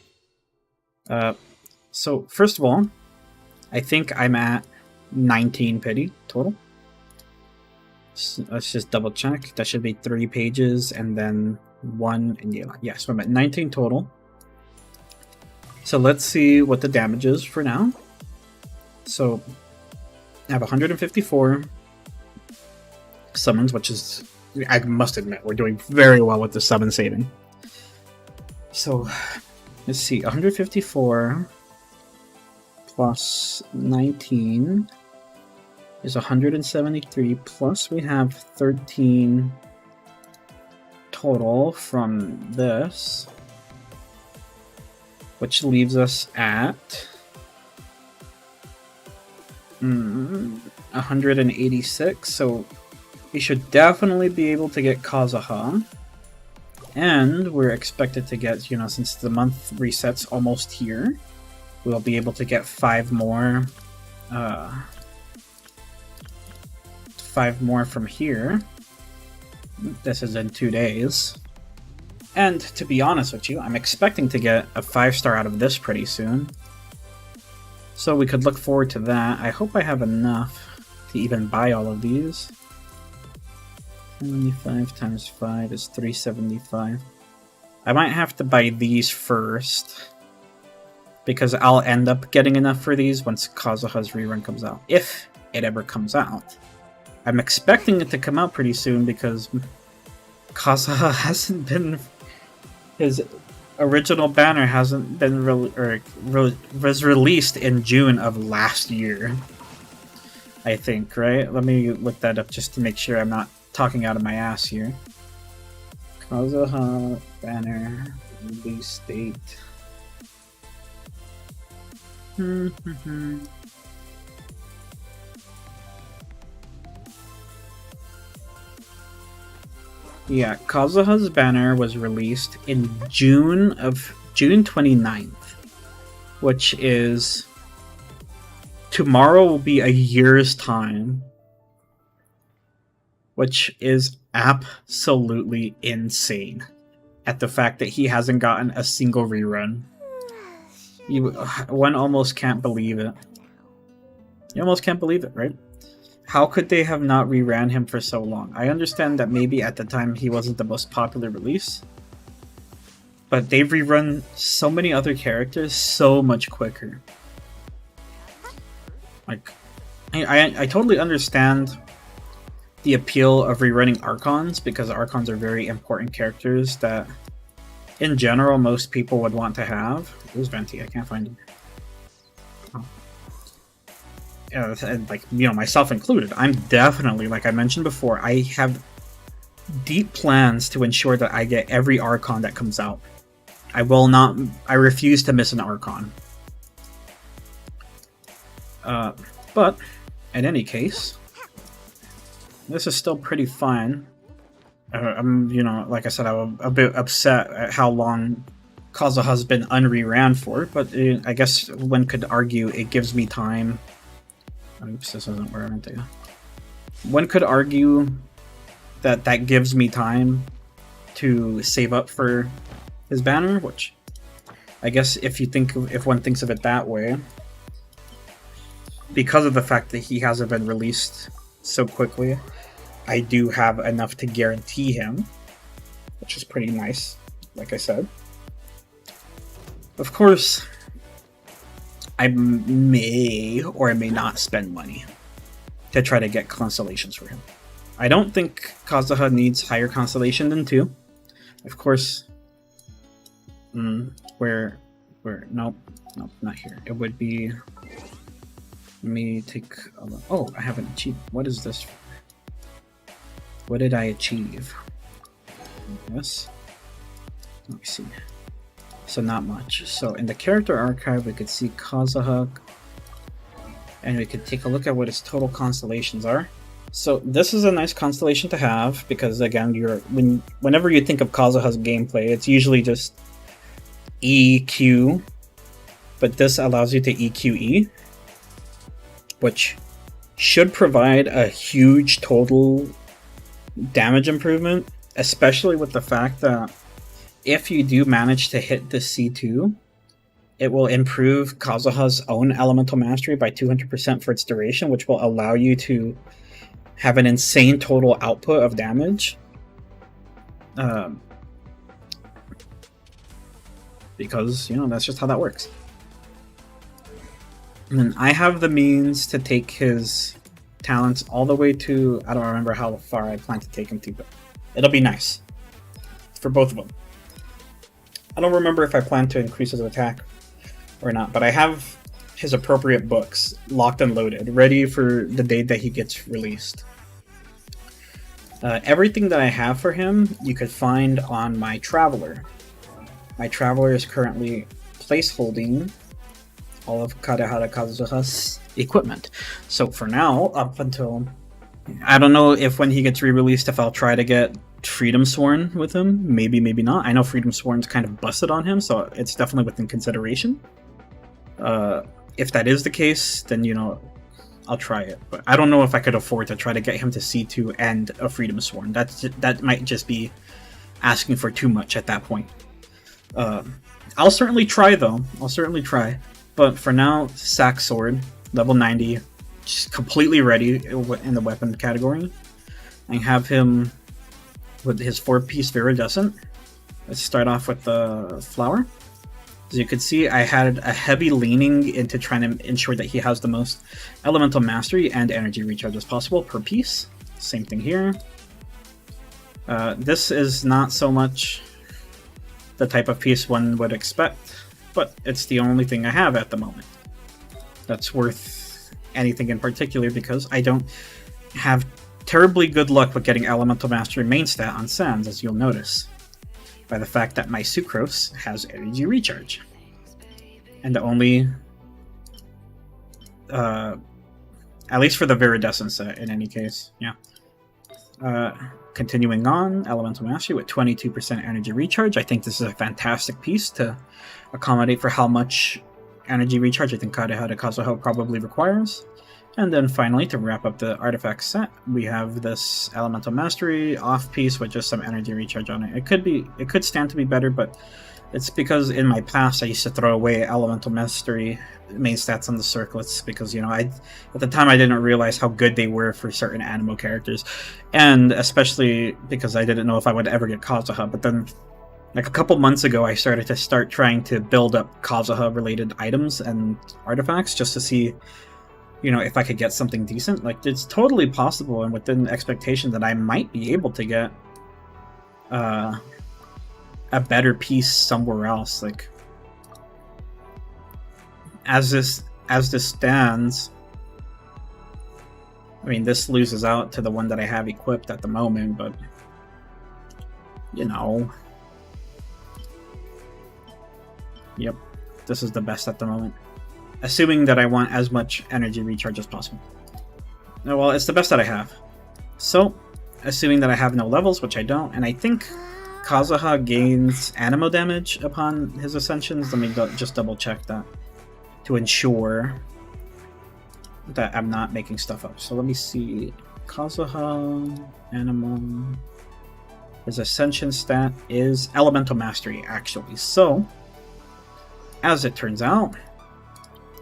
So, first of all, I think I'm at 19 pity total. So let's just double check. That should be 3 pages and then 1 in yellow. Yes, I'm at 19 total. So let's see what the damage is for now. So I have 154 summons, which is, I must admit, we're doing very well with the summon saving. So let's see, 154 plus 19 is 173, plus we have 13 total from this, which leaves us at 186, so we should definitely be able to get Kazuha. And we're expected to get, you know, since the month resets almost here, we'll be able to get 5 more from here. This is in 2 days. And to be honest with you, I'm expecting to get a 5-star out of this pretty soon. So we could look forward to that. I hope I have enough to even buy all of these. 75 times 5 is 375. I might have to buy these first, because I'll end up getting enough for these once Kazuha's rerun comes out. If it ever comes out. I'm expecting it to come out pretty soon because Kazuha hasn't been... His original banner hasn't been was released in June of last year. I think, right? Let me look that up just to make sure I'm not talking out of my ass here. Kazuha banner release date. Yeah, Kazuha's banner was released in June 29th, which is tomorrow will be a year's time, which is absolutely insane at the fact that he hasn't gotten a single rerun. One almost can't believe it. You almost can't believe it, right? How could they have not reran him for so long? I understand that maybe at the time he wasn't the most popular release, but they've rerun so many other characters so much quicker. Like, I totally understand the appeal of rerunning Archons, because Archons are very important characters that, in general, most people would want to have. Who's Venti? I can't find him. Oh. And like, you know, myself included, I'm definitely, like I mentioned before, I have deep plans to ensure that I get every Archon that comes out. I refuse to miss an Archon. But, in any case, this is still pretty fine. I'm, you know, like I said, I'm a bit upset at how long Kazuha's been unreran for, but I guess one could argue it gives me time. Oops, this isn't where I meant to go. One could argue that that gives me time to save up for his banner, which I guess if one thinks of it that way, because of the fact that he hasn't been released so quickly, I do have enough to guarantee him, which is pretty nice, like I said. Of course, I may or may not spend money to try to get constellations for him. I don't think Kazuha needs higher constellation than 2. Of course, nope, not here. It would be, let me take a look. Oh, I haven't achieved. What is this for? What did I achieve? Yes. Let me see. So not much. So in the character archive, we could see Kazuha, and we could take a look at what his total constellations are. So this is a nice constellation to have because, again, whenever you think of Kazuha's gameplay, it's usually just EQ, but this allows you to EQE, which should provide a huge total damage improvement, especially with the fact that if you do manage to hit the C2, it will improve Kazuha's own elemental mastery by 200% for its duration, which will allow you to have an insane total output of damage. Because, that's just how that works. And I have the means to take his talents all the way to, I don't remember how far I plan to take him to, but it'll be nice for both of them. I don't remember if I plan to increase his attack or not, but I have his appropriate books locked and loaded, ready for the day that he gets released. Everything that I have for him, you could find on my Traveler. My Traveler is currently placeholding all of Kadehara Kazuha's equipment. So for now, up until, I don't know if when he gets re-released, if I'll try to get Freedom Sworn with him. Maybe, maybe not. I know Freedom Sworn's kind of busted on him, so it's definitely within consideration. If that is the case, then, I'll try it. But I don't know if I could afford to try to get him to C2 and a Freedom Sworn. That might just be asking for too much at that point. I'll certainly try, though. I'll certainly try. But for now, Sack Sword, level 90, just completely ready in the weapon category. I have him with his 4-piece Viridescent. Let's start off with the Flower. As you can see, I had a heavy leaning into trying to ensure that he has the most elemental mastery and energy recharge as possible per piece. Same thing here. This is not so much the type of piece one would expect, but it's the only thing I have at the moment that's worth anything in particular, because I don't have terribly good luck with getting elemental mastery main stat on Sans, as you'll notice by the fact that my Sucrose has energy recharge. And the only, at least for the Viridescent set in any case, yeah. Continuing on, elemental mastery with 22% energy recharge. I think this is a fantastic piece to accommodate for how much energy recharge I think Kadehara Kazuha probably requires. And then finally, to wrap up the artifact set, we have this elemental mastery off piece with just some energy recharge on it. It could stand to be better, but it's because in my past I used to throw away elemental mastery main stats on the circlets because, at the time I didn't realize how good they were for certain animo characters, and especially because I didn't know if I would ever get Kazuha. But then, like a couple months ago, I started trying to build up Kazuha related items and artifacts just to see, if I could get something decent. Like, it's totally possible and within expectation that I might be able to get a better piece somewhere else. Like, as this stands, I mean, this loses out to the one that I have equipped at the moment, but yep, this is the best at the moment, assuming that I want as much energy recharge as possible. Well, it's the best that I have. So, assuming that I have no levels, which I don't, and I think Kazuha gains animo damage upon his ascensions. Let me just double check that to ensure that I'm not making stuff up. So let me see. Kazuha, animo. His Ascension stat is Elemental Mastery, actually. So, as it turns out,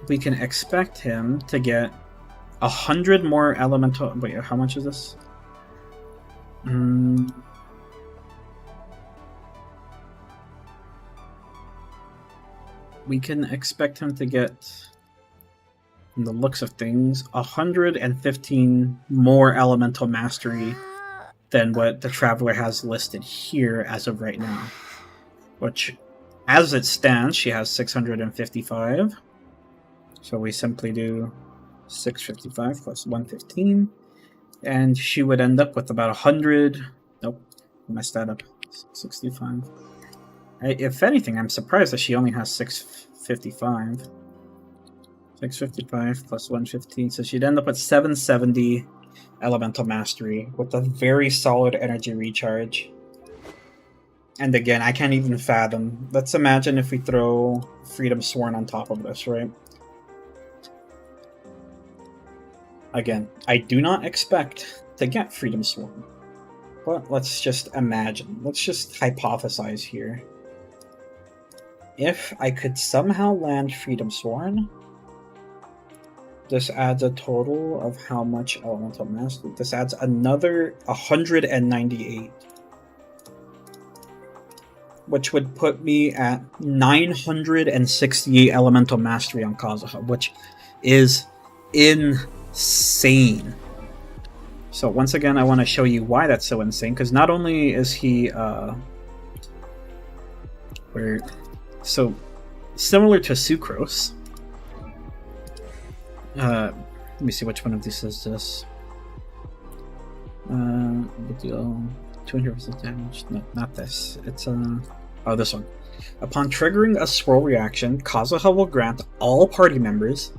we can expect him to get 100 more Elemental... Wait, how much is this? We can expect him to get, from the looks of things, 115 more Elemental Mastery than what the Traveler has listed here as of right now. Which, as it stands, she has 655. So we simply do 655 plus 115. And she would end up with about 100... Nope, I messed that up. 65. If anything, I'm surprised that she only has 655. 655 plus 115, so she'd end up with 770 Elemental Mastery with a very solid energy recharge. And again, I can't even fathom. Let's imagine if we throw Freedom Sworn on top of this, right? Again, I do not expect to get Freedom Sworn. But let's just imagine. Let's just hypothesize here. If I could somehow land Freedom Sworn, this adds a total of how much Elemental Mastery? This adds another 198. Which would put me at 968 Elemental Mastery on Kazuha, which is insane. So once again, I want to show you why that's so insane, because not only is he so similar to Sucrose. Let me see which one of these is this. Would deal 200% damage. No, not this. It's oh, this one. Upon triggering a swirl reaction, Kazuha will grant all party members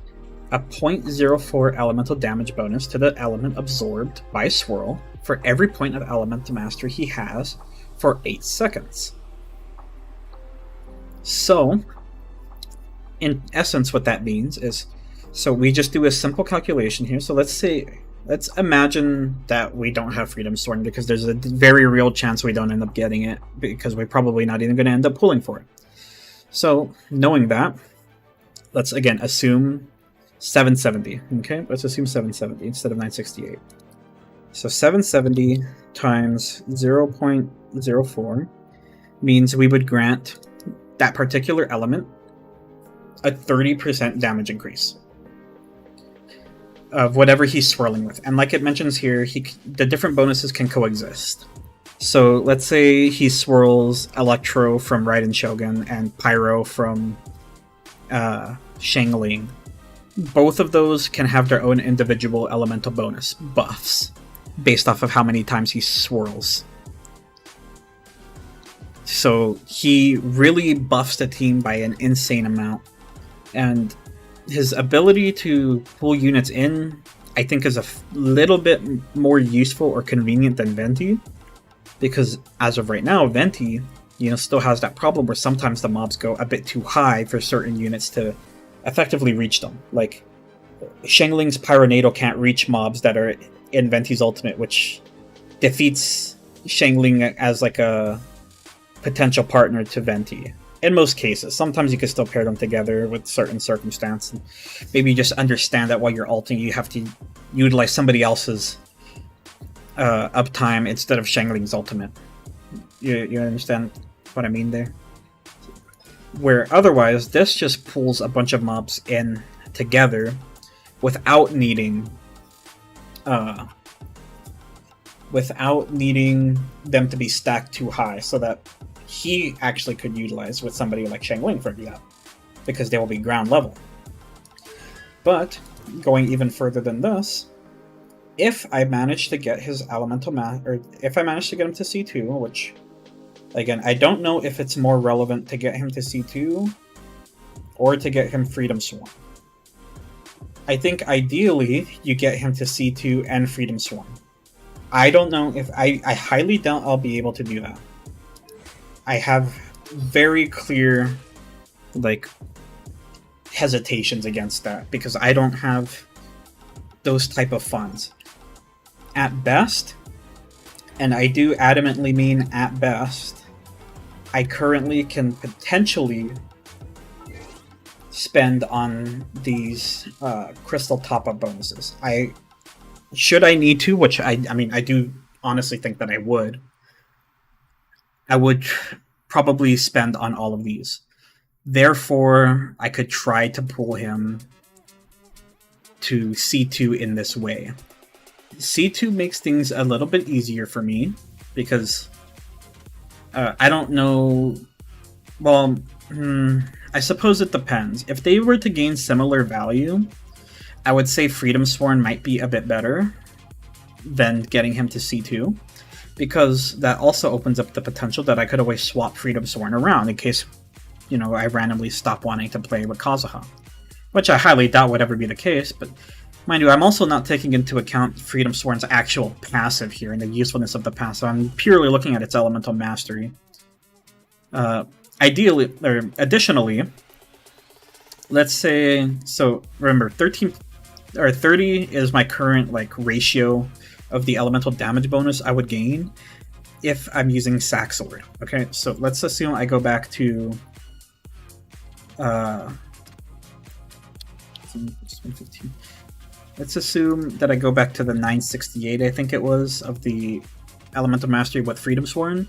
a 0.04 elemental damage bonus to the element absorbed by swirl for every point of elemental mastery he has for 8 seconds. So, in essence, what that means is, so we just do a simple calculation here. So let's imagine that we don't have Freedom Sworn, because there's a very real chance we don't end up getting it, because we're probably not even going to end up pulling for it. So, knowing that, let's again assume 770. Okay, let's assume 770 instead of 968. So 770 times 0.04 means we would grant that particular element a 30% damage increase of whatever he's swirling with. And like it mentions here, the different bonuses can coexist. So let's say he swirls Electro from Raiden Shogun and Pyro from Shangling. Both of those can have their own individual elemental bonus buffs based off of how many times he swirls. So he really buffs the team by an insane amount. And his ability to pull units in, I think, is a little bit more useful or convenient than Venti. Because as of right now, Venti, still has that problem where sometimes the mobs go a bit too high for certain units to effectively reach them. Like, Shangling's Pyronado can't reach mobs that are in Venti's ultimate, which defeats Shangling as like a potential partner to Venti. In most cases. Sometimes you can still pair them together with certain circumstances. Maybe you just understand that while you're ulting, you have to utilize somebody else's uptime instead of Shangling's ultimate. You understand what I mean there? Where otherwise, this just pulls a bunch of mobs in together without needing them to be stacked too high, so that he actually could utilize with somebody like Shangling, for example, because they will be ground level. But going even further than this, if I manage to get his elemental or if I manage to get him to C2, which again, I don't know if it's more relevant to get him to C2 or to get him Freedom Sworn. I think ideally you get him to C2 and Freedom Sworn. I don't know if I highly doubt I'll be able to do that. I have very clear hesitations against that because I don't have those type of funds. At best, and I do adamantly mean at best, I currently can potentially spend on these crystal top-up bonuses. Should I need to, which I mean, I do honestly think that I would probably spend on all of these. Therefore, I could try to pull him to C2 in this way. C2 makes things a little bit easier for me, because I don't know... Well, I suppose it depends. If they were to gain similar value, I would say Freedom Sworn might be a bit better than getting him to C2, because that also opens up the potential that I could always swap Freedom Sworn around in case, you know, I randomly stop wanting to play with Kazuha. Which I highly doubt would ever be the case, but mind you, I'm also not taking into account Freedom Sworn's actual passive here and the usefulness of the passive. I'm purely looking at its elemental mastery. Additionally, let's say, so remember, 30 is my current like ratio of the elemental damage bonus I would gain if I'm using Sack Sword. Okay, so let's assume I go back to 115. Let's assume that I go back to the 968, I think it was, of the elemental mastery with Freedom Sworn.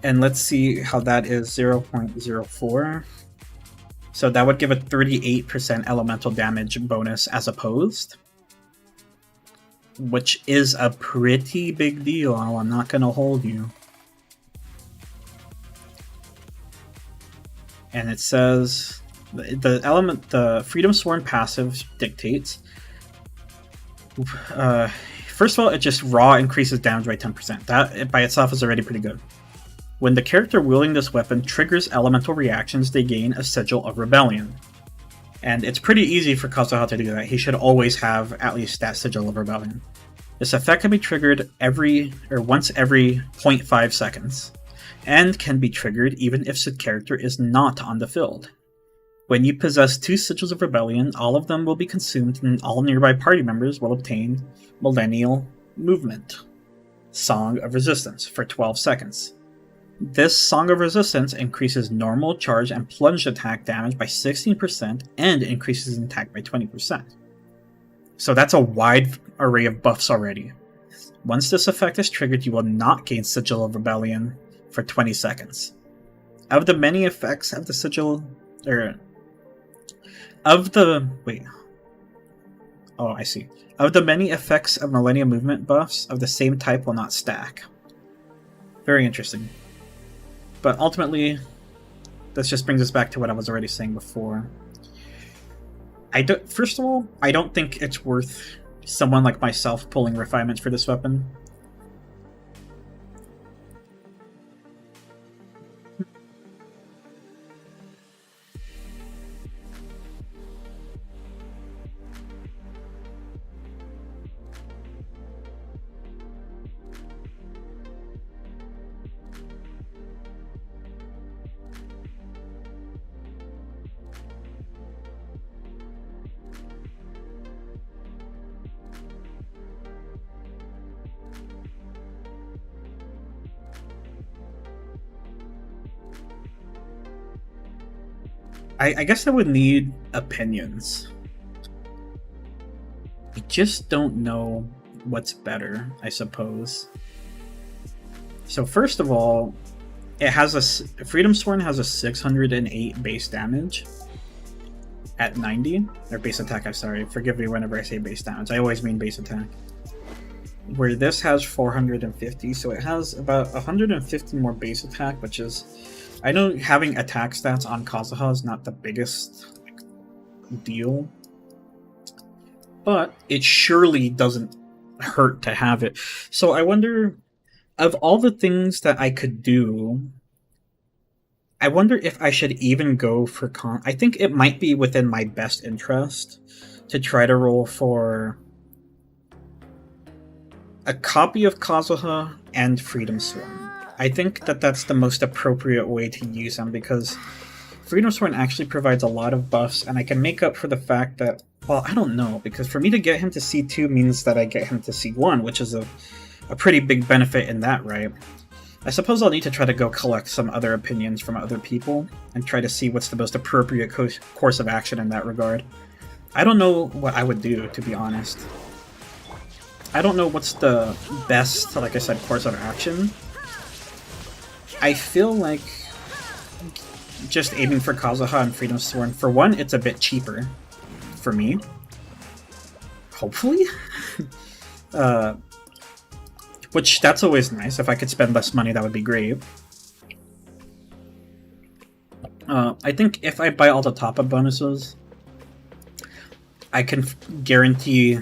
And let's see how that is 0.04. So that would give a 38% elemental damage bonus as opposed, which is a pretty big deal. I'm not going to hold you. And it says the Freedom Sworn passive dictates. First of all, it just raw increases damage by 10%. That by itself is already pretty good. When the character wielding this weapon triggers elemental reactions, they gain a Sigil of Rebellion. And it's pretty easy for Kazuha to do that. He should always have at least that Sigil of Rebellion. This effect can be triggered once every 0.5 seconds, and can be triggered even if said character is not on the field. When you possess 2 Sigils of Rebellion, all of them will be consumed and all nearby party members will obtain Millennial Movement, Song of Resistance, for 12 seconds. This Song of Resistance increases normal, charge, and plunge attack damage by 16% and increases attack by 20%. So that's a wide array of buffs already. Once this effect is triggered, you will not gain Sigil of Rebellion for 20 seconds. Of the many effects of the Sigil... Of the many effects of Millennia Movement buffs of the same type will not stack. Very interesting. But ultimately, this just brings us back to what I was already saying before. First of all, I don't think it's worth someone like myself pulling refinements for this weapon. I guess I would need opinions. I just don't know what's better, I suppose. So first of all, Freedom Sworn has a 608 base damage at 90, or base attack, I'm sorry. Forgive me whenever I say base damage. I always mean base attack. Where this has 450, so it has about 150 more base attack, which is... I know having attack stats on Kazuha is not the biggest deal, but it surely doesn't hurt to have it. So I wonder, of all the things that I could do, I wonder if I should even go for I think it might be within my best interest to try to roll for a copy of Kazuha and Freedom Sworn. I think that that's the most appropriate way to use them, because Freedom Sworn actually provides a lot of buffs, and I can make up for the fact that, well, I don't know, because for me to get him to C2 means that I get him to C1, which is a a pretty big benefit in that, right? I suppose I'll need to try to go collect some other opinions from other people and try to see what's the most appropriate course of action in that regard. I don't know what I would do, to be honest. I don't know what's the best, like I said, course of action. I feel like just aiming for Kazuha and Freedom Sworn, for one, it's a bit cheaper for me. Hopefully? Which, that's always nice. If I could spend less money, that would be great. I think if I buy all the top-up bonuses, I can guarantee...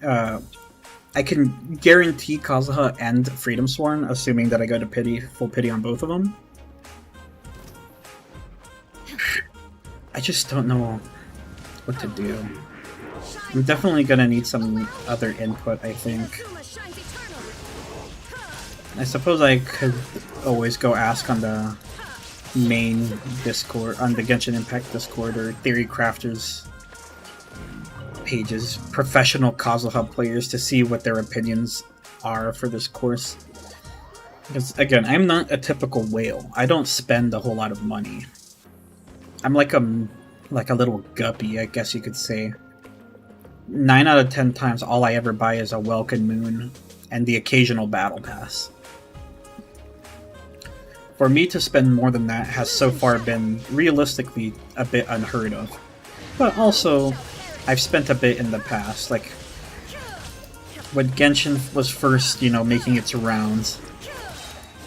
I can guarantee Kazuha and Freedom Sworn, assuming that I go to pity, full pity on both of them. I just don't know what to do. I'm definitely gonna need some other input, I think. I suppose I could always go ask on the main Discord, on the Genshin Impact Discord, or Theory Crafters pages, professional Kazuha players, to see what their opinions are for this course. Because, again, I'm not a typical whale. I don't spend a whole lot of money. I'm like a little guppy, I guess you could say. 9 out of 10 times, all I ever buy is a Welkin Moon and the occasional Battle Pass. For me to spend more than that has so far been, realistically, a bit unheard of. But also, I've spent a bit in the past, like, when Genshin was first, you know, making its rounds,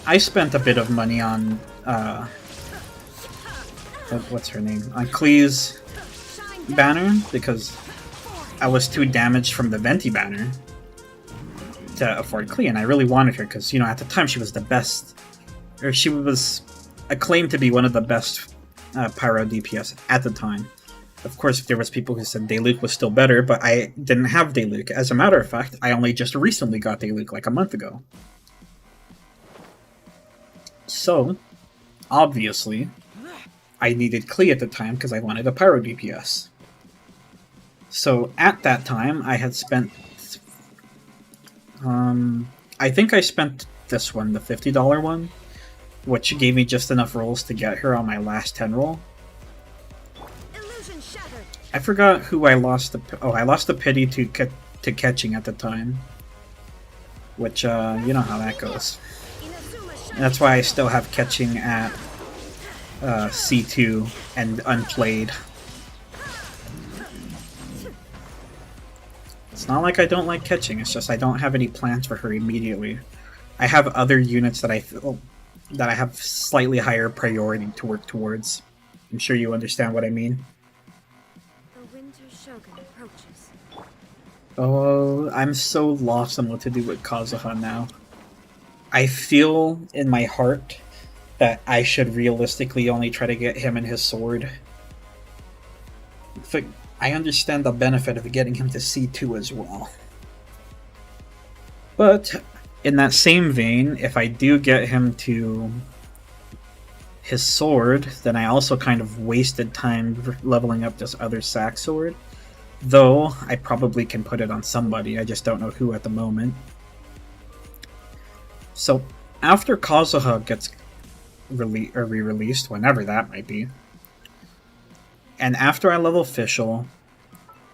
I spent a bit of money on, what's her name? On Klee's banner, because I was too damaged from the Venti banner to afford Klee, and I really wanted her, because, you know, at the time she was the best, or she was acclaimed to be one of the best Pyro DPS at the time. Of course, there was people who said Dayluk was still better, but I didn't have Dayluk. As a matter of fact, I only just recently got Dayluk, like a month ago. So, obviously, I needed Klee at the time because I wanted a Pyro DPS. So, at that time, I had spent... I think I spent this one, the $50 one, which gave me just enough rolls to get her on my last 10 roll. I forgot who I lost the... Oh, I lost the pity to catching at the time. Which, you know how that goes. And that's why I still have catching at C2 and unplayed. It's not like I don't like catching, it's just I don't have any plans for her immediately. I have other units that I feel that I have slightly higher priority to work towards. I'm sure you understand what I mean. Oh, I'm so lost on what to do with Kazuha now. I feel in my heart that I should realistically only try to get him and his sword. But I understand the benefit of getting him to C2 as well. But in that same vein, if I do get him to his sword, then I also kind of wasted time leveling up this other sack sword. Though, I probably can put it on somebody, I just don't know who at the moment. So, after Kazuha gets re-released, whenever that might be, and after I level Fischl,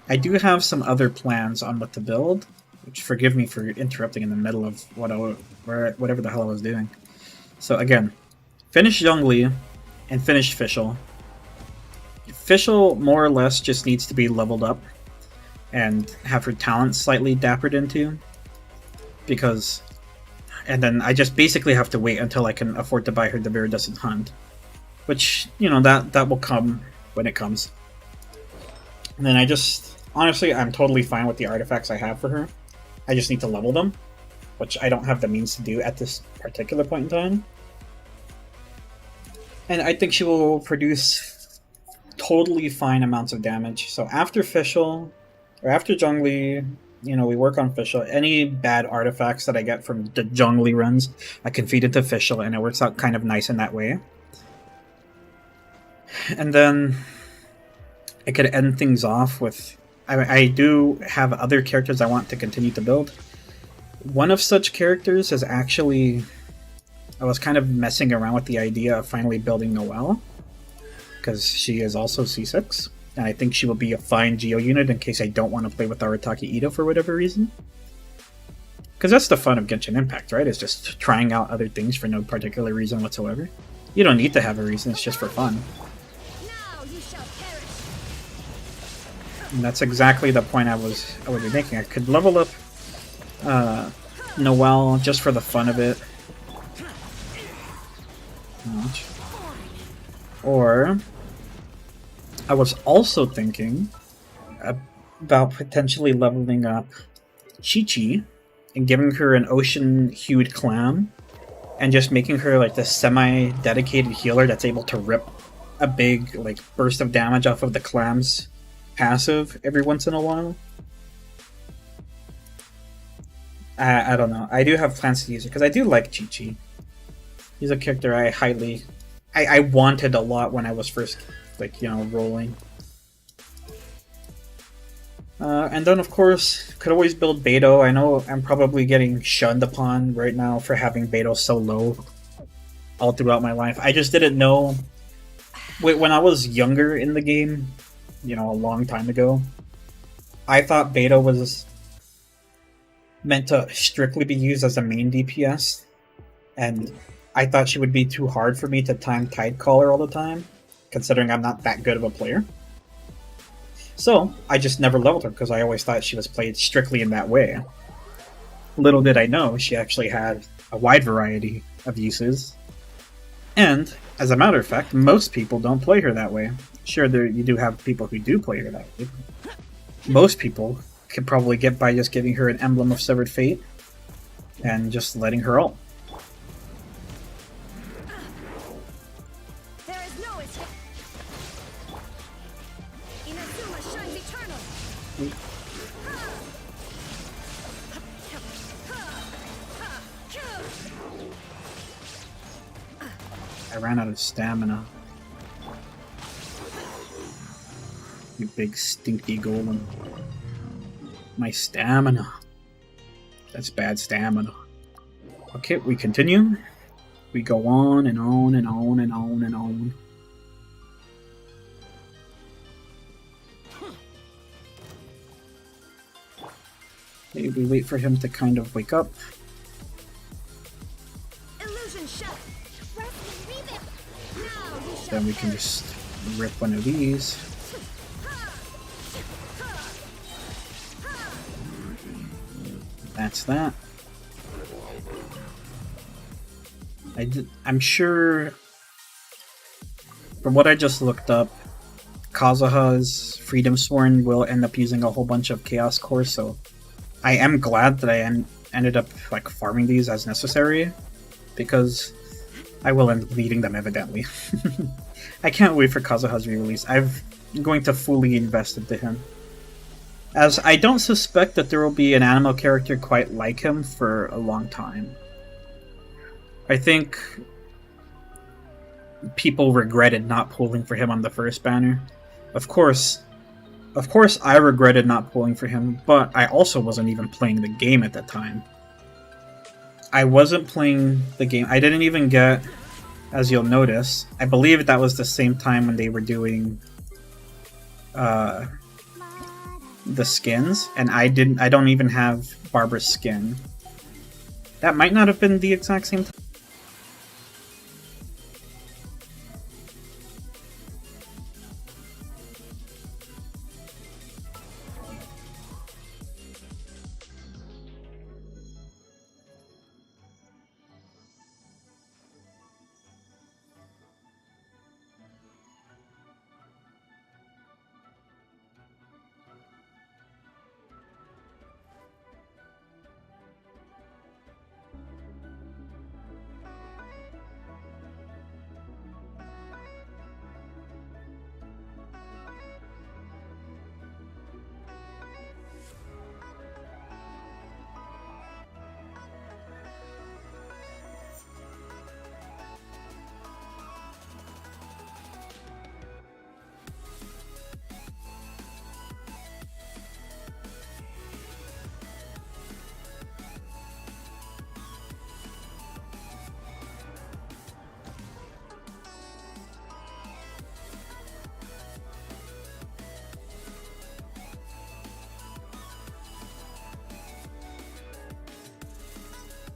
I do have some other plans on what to build, which forgive me for interrupting in the middle of whatever the hell I was doing. So again, finish Zhongli and finish Fischl. Fischl more or less just needs to be leveled up and have her talent slightly dappered into, because, and then I just basically have to wait until I can afford to buy her the Viridescent Hunt, which, you know, that will come when it comes. And then I just, honestly, I'm totally fine with the artifacts I have for her. I just need to level them, which I don't have the means to do at this particular point in time. And I think she will produce totally fine amounts of damage. So after Fischl, or after Zhongli, you know, we work on Fischl. Any bad artifacts that I get from the Zhongli runs, I can feed it to Fischl, and it works out kind of nice in that way. And then I could end things off with... I do have other characters I want to continue to build. One of such characters is actually... I was kind of messing around with the idea of finally building Noelle, because she is also C6, and I think she will be a fine Geo unit in case I don't want to play with Arataki Ito for whatever reason. Because that's the fun of Genshin Impact, right? It's just trying out other things for no particular reason whatsoever. You don't need to have a reason, it's just for fun. Now you shall perish. And that's exactly the point I would be making. I could level up Noelle just for the fun of it. Or I was also thinking about potentially leveling up Chi-Chi and giving her an ocean-hued clam and just making her like the semi-dedicated healer that's able to rip a big like burst of damage off of the clam's passive every once in a while. I don't know. I do have plans to use it because I do like Chi-Chi. He's a character I wanted a lot when I was first, like, you know, rolling. And then, of course, could always build Beto. I know I'm probably getting shunned upon right now for having Beto so low all throughout my life. I just didn't know. When I was younger in the game, you know, a long time ago, I thought Beto was meant to strictly be used as a main DPS, and I thought she would be too hard for me to time Tidecaller all the time, considering I'm not that good of a player. So, I just never leveled her because I always thought she was played strictly in that way. Little did I know, she actually had a wide variety of uses. And, as a matter of fact, most people don't play her that way. Sure, you do have people who do play her that way. Most people could probably get by just giving her an Emblem of Severed Fate and just letting her ult. I ran out of stamina. You big stinky golem. My stamina. That's bad stamina. Okay, we continue. We go on and on and on and on and on. Maybe we wait for him to kind of wake up. Then we can just rip one of these. That's that. I'm sure from what I just looked up, Kazuha's Freedom Sworn will end up using a whole bunch of Chaos Core, so I am glad that I ended up like farming these as necessary, because I will end up needing them evidently. I can't wait for Kazuha's re-release. I'm going to fully invest into him, as I don't suspect that there will be an anime character quite like him for a long time. I think people regretted not pulling for him on the first banner. Of course I regretted not pulling for him, but I also wasn't even playing the game at that time. I wasn't playing the game. I didn't even get, as you'll notice, I believe that was the same time when they were doing the skins, and I don't even have Barbara's skin. That might not have been the exact same time.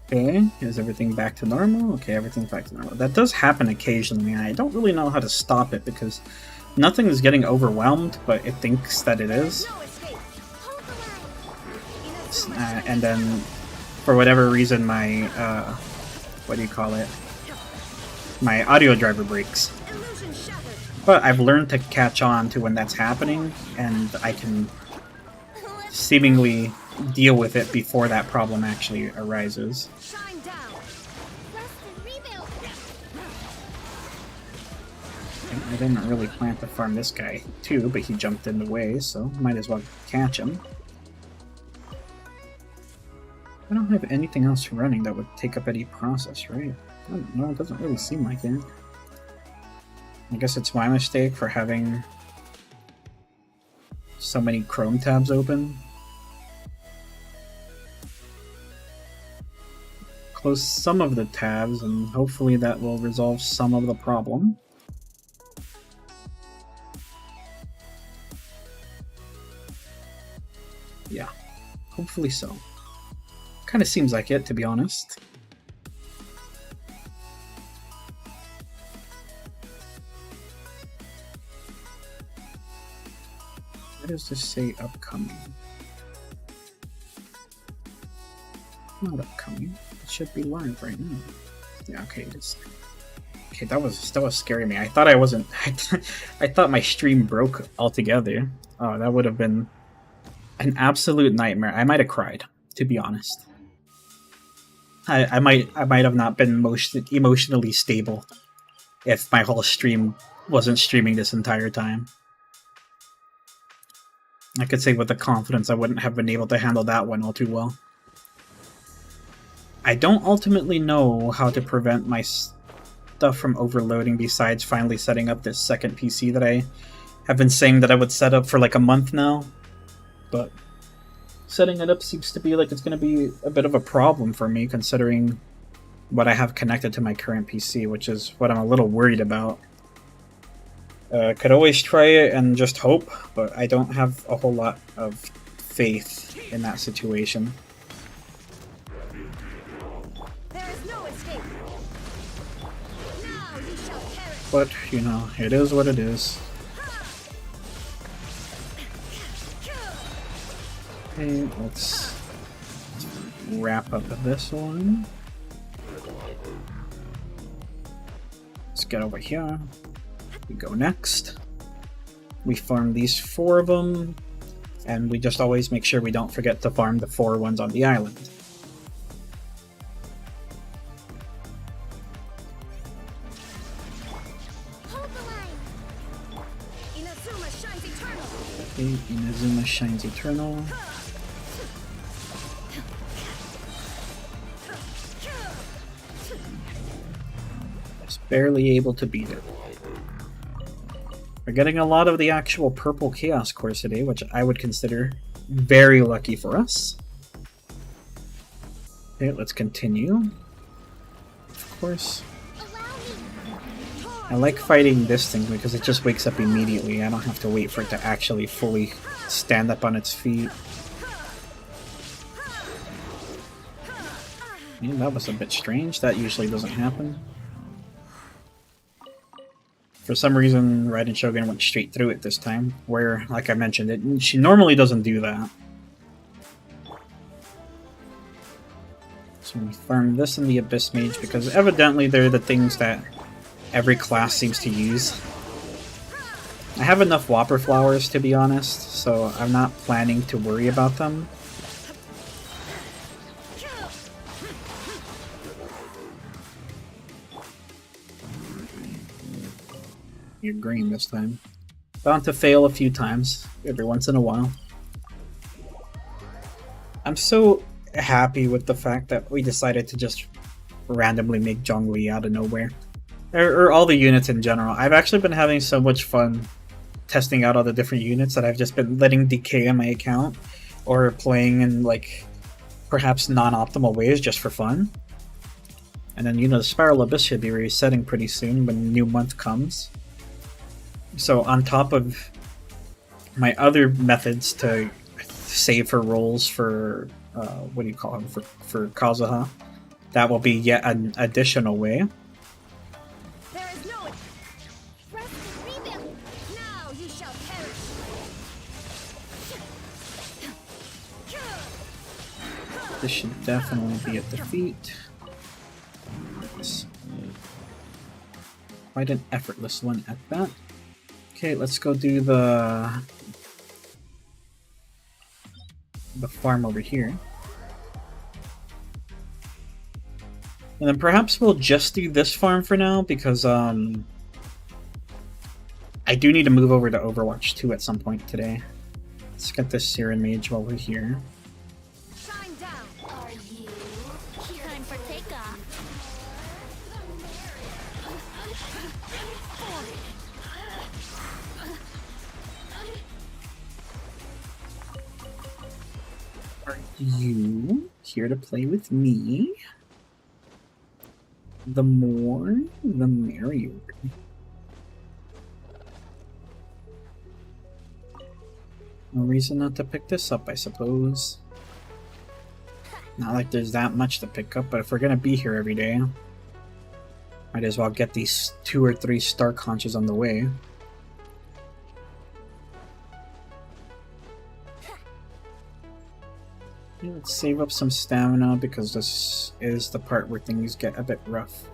Okay, is everything back to normal? Okay, everything's back to normal. That does happen occasionally, and I don't really know how to stop it because nothing is getting overwhelmed, but it thinks that it is. No escape. Hold the line. And then, for whatever reason, my, what do you call it? My audio driver breaks. Illusion shattered. But I've learned to catch on to when that's happening, and I can seemingly deal with it before that problem actually arises. Shine down. Rest and rebuild. I didn't really plan to farm this guy too, but he jumped in the way, so might as well catch him. I don't have anything else running that would take up any process, right? I don't know, it doesn't really seem like it. I guess it's my mistake for having so many Chrome tabs open. Close some of the tabs, and hopefully that will resolve some of the problem. Yeah, hopefully so. Kind of seems like it, to be honest. Where does this say upcoming? Not upcoming. It should be live right now. Yeah, okay, it is. Okay, that was scaring me. I thought I wasn't. I thought my stream broke altogether. Oh, that would have been an absolute nightmare. I might have cried, to be honest. I might have not been emotionally stable if my whole stream wasn't streaming this entire time. I could say with the confidence I wouldn't have been able to handle that one all too well. I don't ultimately know how to prevent my stuff from overloading besides finally setting up this second PC that I have been saying that I would set up for like a month now. But setting it up seems to be like it's going to be a bit of a problem for me considering what I have connected to my current PC, which is what I'm a little worried about. Could always try it and just hope, but I don't have a whole lot of faith in that situation. There is no escape. Now you shall perish. But, you know, it is what it is. Okay, let's wrap up this one. Let's get over here. We go next. We farm these 4 of them, and we just always make sure we don't forget to farm the 4 ones on the island. Hold the line. Inazuma shines eternal. Okay, Inazuma shines eternal. Just barely able to beat it. We're getting a lot of the actual purple chaos cores today, which I would consider very lucky for us. Okay, let's continue. Of course. I like fighting this thing because it just wakes up immediately. I don't have to wait for it to actually fully stand up on its feet. Yeah, that was a bit strange. That usually doesn't happen. For some reason, Raiden Shogun went straight through it this time, where, like I mentioned, she normally doesn't do that. So we farm this and the Abyss Mage because evidently they're the things that every class seems to use. I have enough Whopper Flowers, to be honest, so I'm not planning to worry about them. You're green this time. Bound to fail a few times, every once in a while. I'm so happy with the fact that we decided to just randomly make Zhongli out of nowhere. Or all the units in general. I've actually been having so much fun testing out all the different units that I've just been letting decay on my account, or playing in, like, perhaps non-optimal ways just for fun. And then, you know, the Spiral Abyss should be resetting pretty soon when the new month comes. So on top of my other methods to save for rolls for, what do you call them, for Kazuha, that will be yet an additional way. There is no rest and rebuild. Now you shall perish. This should definitely be a defeat. It's quite an effortless one at that. Okay, let's go do the farm over here. And then perhaps we'll just do this farm for now, because I do need to move over to Overwatch 2 at some point today. Let's get this Siren Mage while we're here. Shine down. Are you time for takeoff? Are you here to play with me? The more, the merrier. No reason not to pick this up, I suppose. Not like there's that much to pick up, but if we're gonna be here every day, might as well get these 2 or 3 star conches on the way. Yeah, let's save up some stamina because this is the part where things get a bit rough.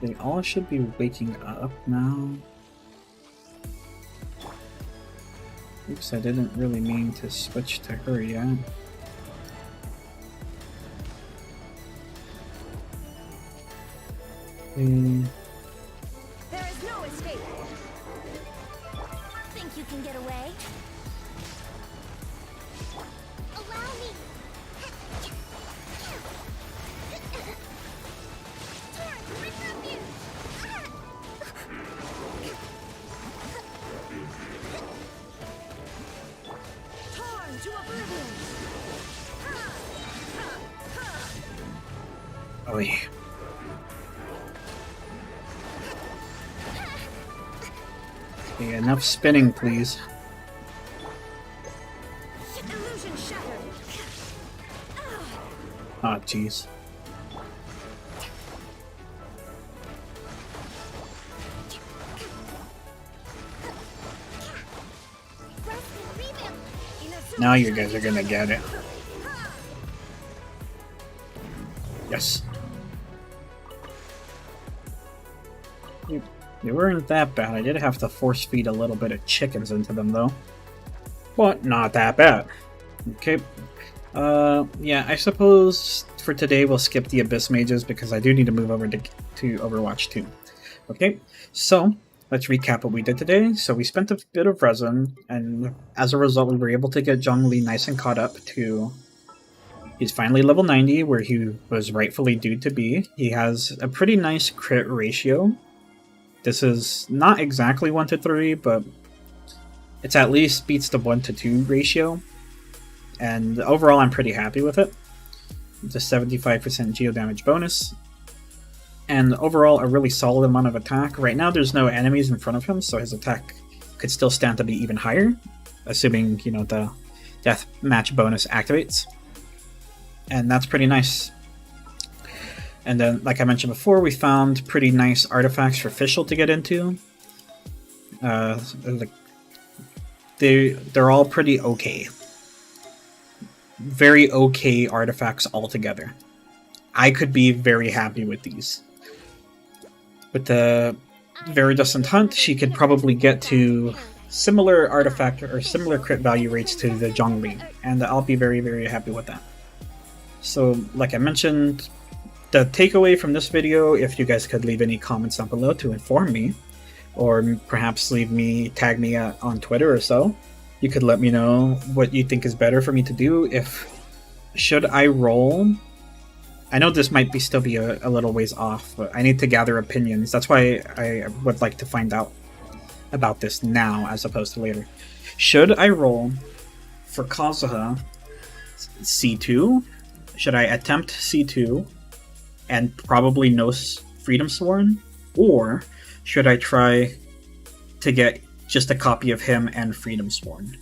They all should be waking up now. Oops, I didn't really mean to switch to her yet. Okay. There is no escape. Think you can get away? Allow me. Torrent, bring refuge. Torn to oblivion. Oh yeah. Okay, enough spinning, please. Illusion shattered. Ah, jeez. Rest and rebuild. Now you guys are gonna get it. Yes. They weren't that bad. I did have to force feed a little bit of chickens into them, though. But not that bad. Okay. Yeah, I suppose for today we'll skip the Abyss Mages because I do need to move over to Overwatch 2. Okay, so let's recap what we did today. So we spent a bit of resin, and as a result we were able to get Zhongli nice and caught up to... He's finally level 90, where he was rightfully due to be. He has a pretty nice crit ratio. This is not exactly 1 to 3, but it's at least beats the 1 to 2 ratio. And overall, I'm pretty happy with it. It's a 75% geo damage bonus. And overall, a really solid amount of attack. Right now, there's no enemies in front of him, so his attack could still stand to be even higher, assuming, you know, the death match bonus activates. And that's pretty nice. And then, like I mentioned before, we found pretty nice artifacts for Fischl to get into. They're all pretty okay. Very okay artifacts altogether. I could be very happy with these. With the Viridescent Hunt, she could probably get to similar artifact or similar crit value rates to the Zhongli, and I'll be very, very happy with that. So, like I mentioned, the takeaway from this video, if you guys could leave any comments down below to inform me, or perhaps tag me on Twitter or so, you could let me know what you think is better for me to do. Should I roll? I know this might still be a little ways off, but I need to gather opinions. That's why I would like to find out about this now as opposed to later. Should I roll for Kazuha C2? Should I attempt C2 and probably no Freedom Sworn? Or should I try to get just a copy of him and Freedom Sworn?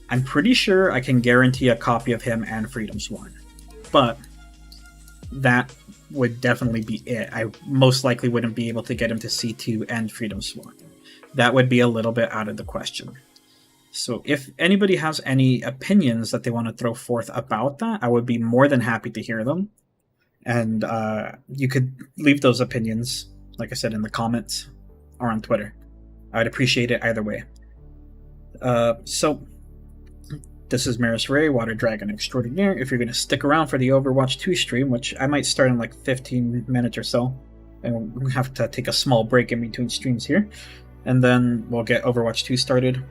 I'm pretty sure I can guarantee a copy of him and Freedom Sworn. but that would definitely be it. I most likely wouldn't be able to get him to C2 and Freedom Swan. That would be a little bit out of the question. So if anybody has any opinions that they want to throw forth about that, I would be more than happy to hear them. And you could leave those opinions, like I said, in the comments or on Twitter. I'd appreciate it either way. So this is Maris Rey, Water Dragon Extraordinaire. If you're going to stick around for the Overwatch 2 stream, which I might start in like 15 minutes or so, and we'll have to take a small break in between streams here, and then we'll get Overwatch 2 started.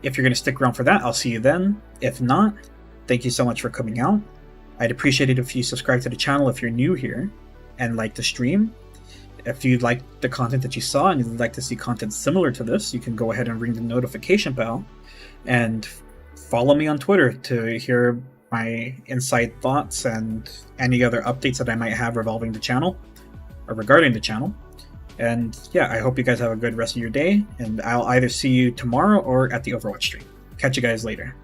If you're going to stick around for that, I'll see you then. If not, thank you so much for coming out. I'd appreciate it if you subscribe to the channel if you're new here and like the stream. If you like the content that you saw and you'd like to see content similar to this, you can go ahead and ring the notification bell and follow me on Twitter to hear my inside thoughts and any other updates that I might have revolving the channel or regarding the channel. And yeah, I hope you guys have a good rest of your day, and I'll either see you tomorrow or at the Overwatch stream. Catch you guys later.